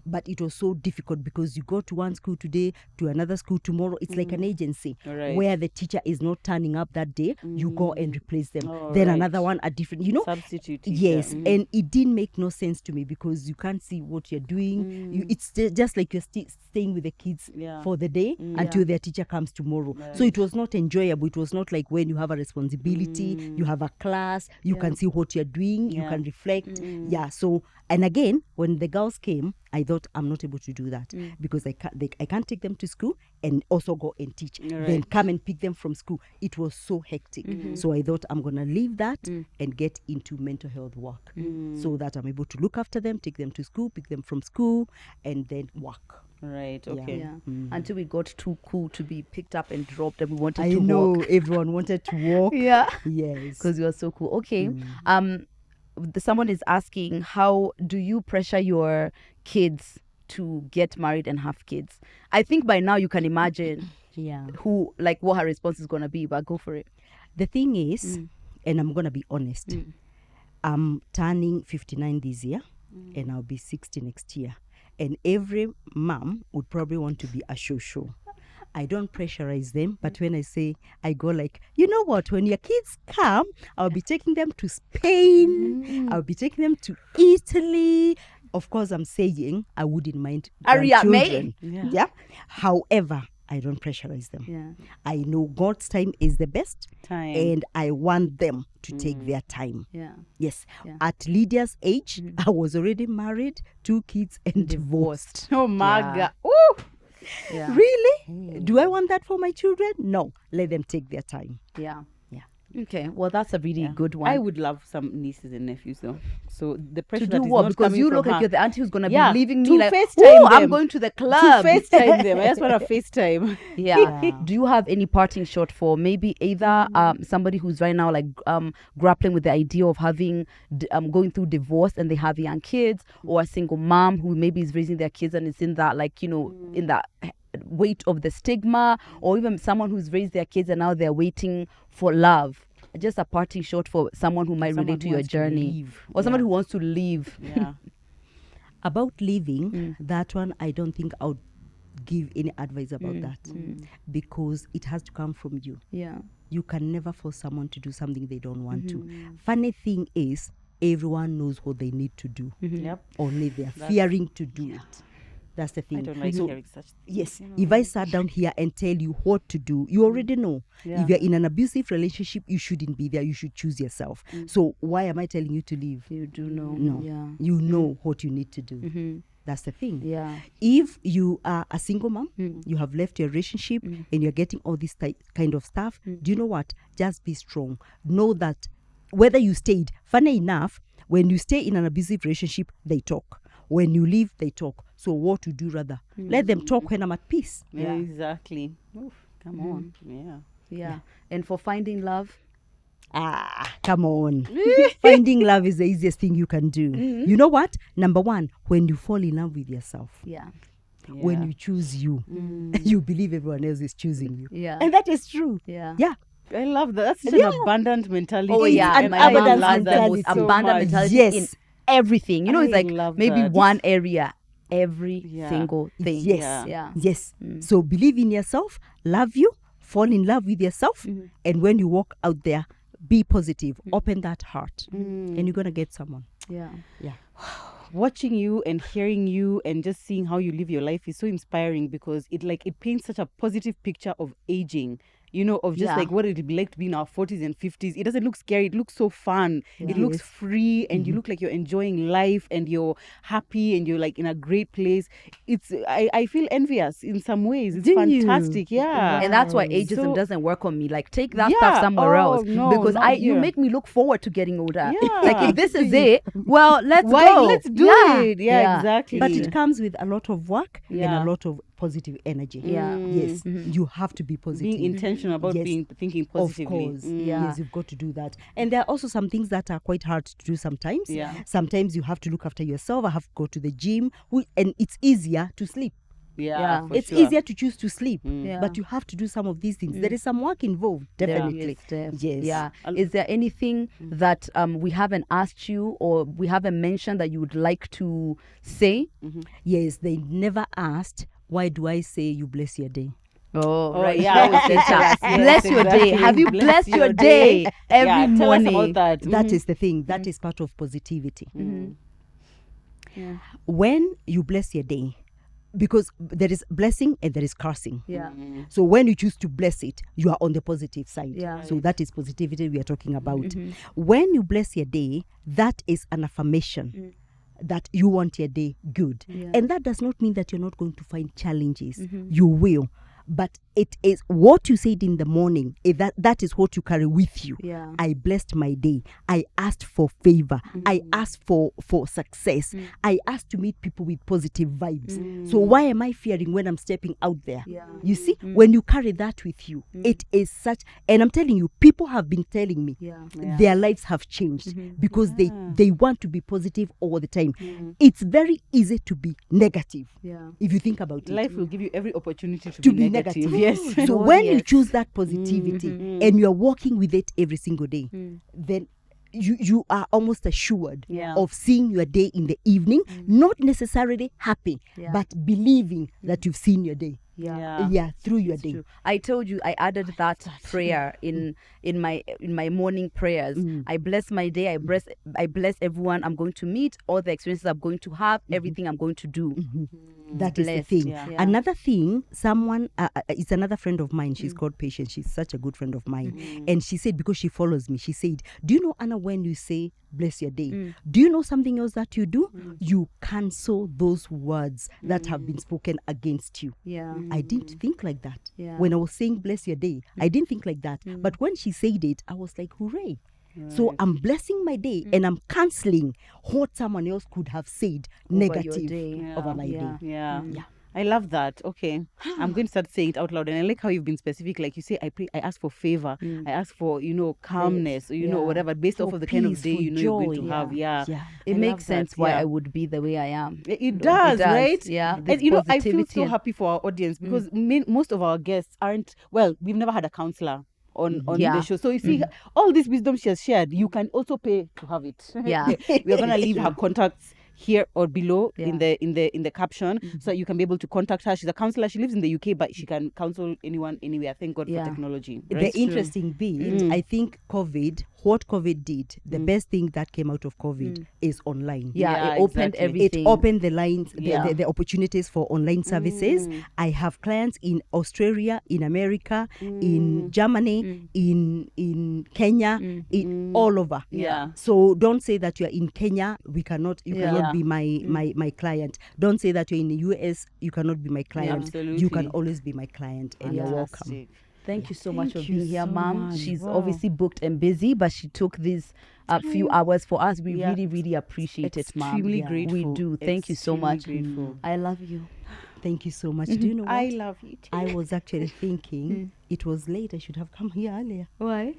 but it was so difficult because you go to one school today, to another school tomorrow. It's like an agency Right. where the teacher is not turning up that day. You go and replace them. Oh, Then right. another one, a different, you know. Substitute teacher. Yes, and it didn't make no sense to me because you can't see what you're doing. It's just like you're staying with the kids Yeah. for the day until their teacher comes tomorrow. So it was not enjoyable. It was not like when you have a responsibility, you have a class, you can see what you're doing, you Yeah. can reflect. Yeah, so and again, when the girls came, I thought I'm not able to do that because I can't take them to school and also go and teach. Then come and pick them from school. It was so hectic. So I thought I'm going to leave that and get into mental health work so that I'm able to look after them, take them to school, pick them from school, and then work. Right, okay. Yeah. Until we got too cool to be picked up and dropped and we wanted I to know walk. everyone wanted to walk. Yeah. Yes. Because you are so cool. Okay. Someone is asking, how do you pressure your kids to get married and have kids? I think by now you can imagine what her response is going to be, but go for it. The thing is, and I'm going to be honest, I'm turning 59 this year and I'll be 60 next year. And every mom would probably want to be a show. I don't pressurize them, but when I say, I go like, you know what, when your kids come, I'll be taking them to Spain, I'll be taking them to Italy. Of course, I'm saying I wouldn't mind grandchildren. Yeah. However, I don't pressurize them. Yeah. I know God's time is the best Time. and I want them to take their time. Yeah. Yes. Yeah. At Lydia's age, I was already married, 2 kids and divorced. Oh my Yeah. God. Ooh. Yeah. Really? Do I want that for my children? No. Let them take their time. Yeah. Yeah. Okay. Well, that's a really good one. I would love some nieces and nephews though. So the pressure to that do is what? not Because coming you from look like her. you're the auntie who's gonna Yeah, be leaving to me like, FaceTime oh, I'm them. going to the To club. FaceTime them. I just want to FaceTime. Yeah. Do you have any parting shot for maybe either somebody who's right now like grappling with the idea of having going through divorce and they have young kids, or a single mom who maybe is raising their kids and is in that in that weight of the stigma, or even someone who's raised their kids and now they're waiting for love? Just a parting shot for someone who might Someone relate to who your wants to journey, leave. or someone Yeah. who wants to leave. Yeah. About leaving, that one, I don't think I would give any advice about that because it has to come from you. Yeah. You can never force someone to do something they don't want to. Funny thing is, everyone knows what they need to do. Yep. Only they're fearing to do it. That's the thing. I don't like So, hearing such things. yes, you know. if I sat down here and tell you what to do, you already know. Yeah. If you're in an abusive relationship, you shouldn't be there. You should choose yourself. So why am I telling you to leave? You do know. No. Yeah. You know what you need to do. That's the thing. Yeah. If you are a single mom, you have left your relationship and you're getting all this kind of stuff, do you know what? Just be strong. Know that whether you stayed, funny enough, when you stay in an abusive relationship, they talk. When you leave, they talk. So what to do rather? Let them talk when I'm at peace. Yeah, exactly. Oof, come on. Yeah. Yeah. And for finding love, Come on. Finding love is the easiest thing you can do. You know what? Number one, when you fall in love with yourself. yeah. When you choose you, you believe everyone else is choosing you. Yeah. And that is true. Yeah. Yeah. I love that. That's such an abundant mentality. Oh It's yeah, an my mom abundance has the most mentality so abundant much. mentality Yes. in everything. You know, I it's like love maybe that. one area, every Yeah. single thing. Yes. Yeah. Yes. So believe in yourself, love you, fall in love with yourself, and when you walk out there, be positive, open that heart, and you're going to get someone. Yeah. Yeah. Watching you and hearing you and just seeing how you live your life is so inspiring because it paints such a positive picture of aging, of just Yeah. like what it'd be like to be in our 40s and 50s. It doesn't look scary. It looks so fun. It looks Yes. free and you look like you're enjoying life and you're happy and you're like in a great place. I feel envious in some ways. It's Do you? fantastic. Yeah. And that's why Wow. ageism So- doesn't work on me. Like, take that Yeah. stuff somewhere Oh, else. no, Because not you here. make me look forward to getting older. Yeah. Like, if this is it, well, let's Why? go. Let's do Yeah. it. Yeah, exactly. But it comes with a lot of work Yeah. and a lot of positive energy. Yeah. Yes. You have to be positive. being intentional about Yes. thinking positively. Of course. Yeah. Yes, you've got to do that. And there are also some things that are quite hard to do sometimes. Yeah. Sometimes you have to look after yourself. I have to go to the gym. And it's easier to sleep. Yeah. Yeah. It's easier to choose to sleep. Yeah. But you have to do some of these things. There is some work involved, definitely. Yes. Yeah. Is there anything that we haven't asked you or we haven't mentioned that you would like to say? Yes, they never asked, why do I say you bless your day? Oh, Oh, right. yeah. Always say that. Yes, Bless your day. exactly. Have you Bless blessed your your day every Yeah, tell us morning? about that. That is the thing. That is part of positivity. Yeah. When you bless your day, because there is blessing and there is cursing. Yeah. So when you choose to bless it, you are on the positive side. Yeah. So that is positivity we are talking about. When you bless your day, that is an affirmation that you want your day good. Yeah. And that does not mean that you're not going to find challenges. You will. But it is what you said in the morning, that is what you carry with you. Yeah. I blessed my day. I asked for favor. I asked for success. I asked to meet people with positive vibes. So why am I fearing when I'm stepping out there? Yeah. You see, when you carry that with you, it is such, and I'm telling you, people have been telling me their lives have changed because they want to be positive all the time. It's very easy to be negative. Yeah. If you think about it. Life will give you every opportunity to be negative. Yes. So God, when you yes. choose that positivity and you're working with it every single day, then you are almost assured of seeing your day in the evening, not necessarily happy, but believing that you've seen your day. Through your day. True. I told you I added that prayer in my morning prayers. I bless my day. I bless everyone I'm going to meet, all the experiences I'm going to have, everything I'm going to do. That is the thing. Another thing, someone is another friend of mine. She's called Patience. She's such a good friend of mine. And she said, because she follows me, she said, do you know, Anna, when you say bless your day, do you know something else that you do? You cancel those words that have been spoken against you. I didn't think like that. When I was saying bless your day, I didn't think like that. But when she said it, I was like, hooray. So I'm blessing my day and I'm canceling what someone else could have said negative over my day. Yeah. I love that. Okay. I'm going to start saying it out loud. And I like how you've been specific. Like you say, I ask for favor. I ask for, calmness, or whatever, based off of the kind of day you're going to have. It makes sense why I would be the way I am. It does, right? Yeah. And I feel so happy for our audience because most of our guests aren't, we've never had a counselor on the show. So you see, all this wisdom she has shared, you can also pay to have it. Yeah. We're gonna leave her contacts here or below in the caption so you can be able to contact her. She's a counselor. She lives in the UK, but she can counsel anyone anywhere. Thank God for technology. Right? The interesting bit, I think what COVID did, the best thing that came out of COVID is online. It opened everything. It opened the lines, the opportunities for online services. I have clients in Australia, in America, in Germany, in Kenya, in all over. So don't say that you're in Kenya, you cannot be my client. Don't say that you're in the US, you cannot be my client. Absolutely. You can always be my client, and you're welcome. Thank you so much for Thank you being here, so Mom. much. She's Wow. obviously booked and busy, but she took these few hours for us. We really, really appreciate it, Mom. Extremely grateful. We do. Thank you so Extremely much. Grateful. I love you. Thank you so much. Do you know what? I love you too. I was actually thinking it was late. I should have come here earlier. Why?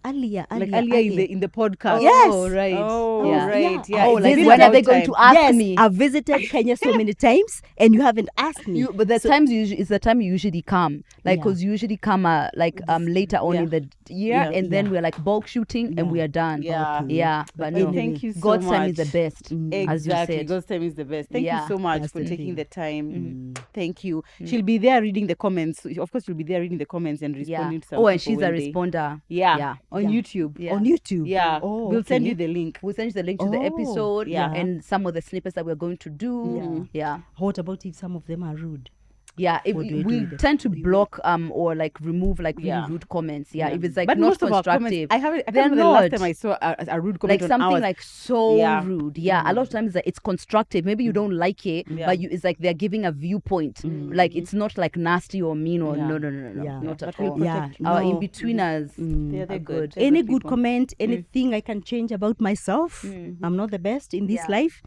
Earlier in the podcast. Yes. Oh, right. Oh, Yeah. right. Yeah. Oh, like Visited when are they going to ask yes, me? I've visited Kenya so many times, and you haven't asked me. But the times it's the time you usually come, like because you usually come later on in the year, and then we're like bulk shooting and we are done. Yeah. But Well, no, thank you so God's time is much. the best, as you Exactly. said. God's time is the best. Thank you Yeah. so much That's for the taking thing. the time. Thank you. She'll be there reading the comments. Of course, she'll be there reading the comments and responding to some Oh, and people she's a when they- responder. Yeah. On YouTube. Yeah. On YouTube. Yeah. Oh, We'll send okay. you the link. We'll send you the link to the Oh, episode yeah. and some of the snippets that we're going to do. Yeah. What about if some of them are rude? Yeah, What do you do we with them? tend to block or like remove like really rude comments. Yeah, if it's like But not most of our constructive, comments, I can't they're remember the last not. time I saw a rude comment Like on something ours. like so Yeah. rude. Yeah, a lot of times it's constructive. Maybe you don't like it, but it's like they're giving a viewpoint. Like it's not like nasty or mean or Yeah. no, Yeah. not But at we'll all. protect you. Our No. in betweeners. Yeah, they're are good. good. Any good good people. comment, anything I can change about myself. I'm not the best in this life.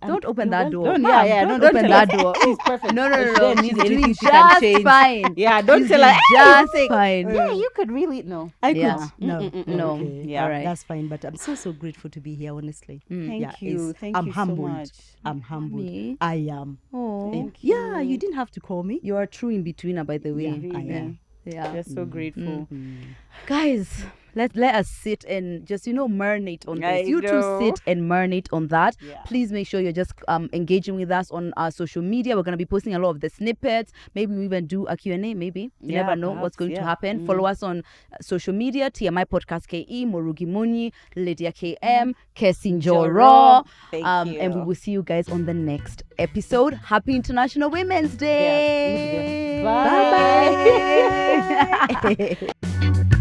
Don't open that door. Don't- Mom, yeah, don't don't open tell that us. door. She's perfect. No, If she She's needs anything, doing she can just change. fine. Yeah, don't She's tell her. doing just "Hey, fine. Yeah, you could really no. I could. Yeah. No. No. Okay. Yeah. All right. That's fine. But I'm so grateful to be here, honestly. Thank Yeah, you. it's- Thank I'm you humbled. so much. I'm humbled. Me? I am. Oh, Thank Yeah, you. you didn't have to call me. you are a true in betweener, by the way. Yeah, I am. Yeah. We're so grateful. Guys, let us sit and just marinate on this. I You know. two sit and marinate on that. Yeah. Please make sure you're just engaging with us on our social media. We're going to be posting a lot of the snippets. Maybe we even do a Q&A. Maybe you Yeah, never know what's perhaps, going to yeah. happen. Follow us on social media: TMI Podcast KE, Morugi Muni, Lydia KM, Kesi Njoro. Thank you. And we will see you guys on the next episode. Happy International Women's Day. Bye. Bye.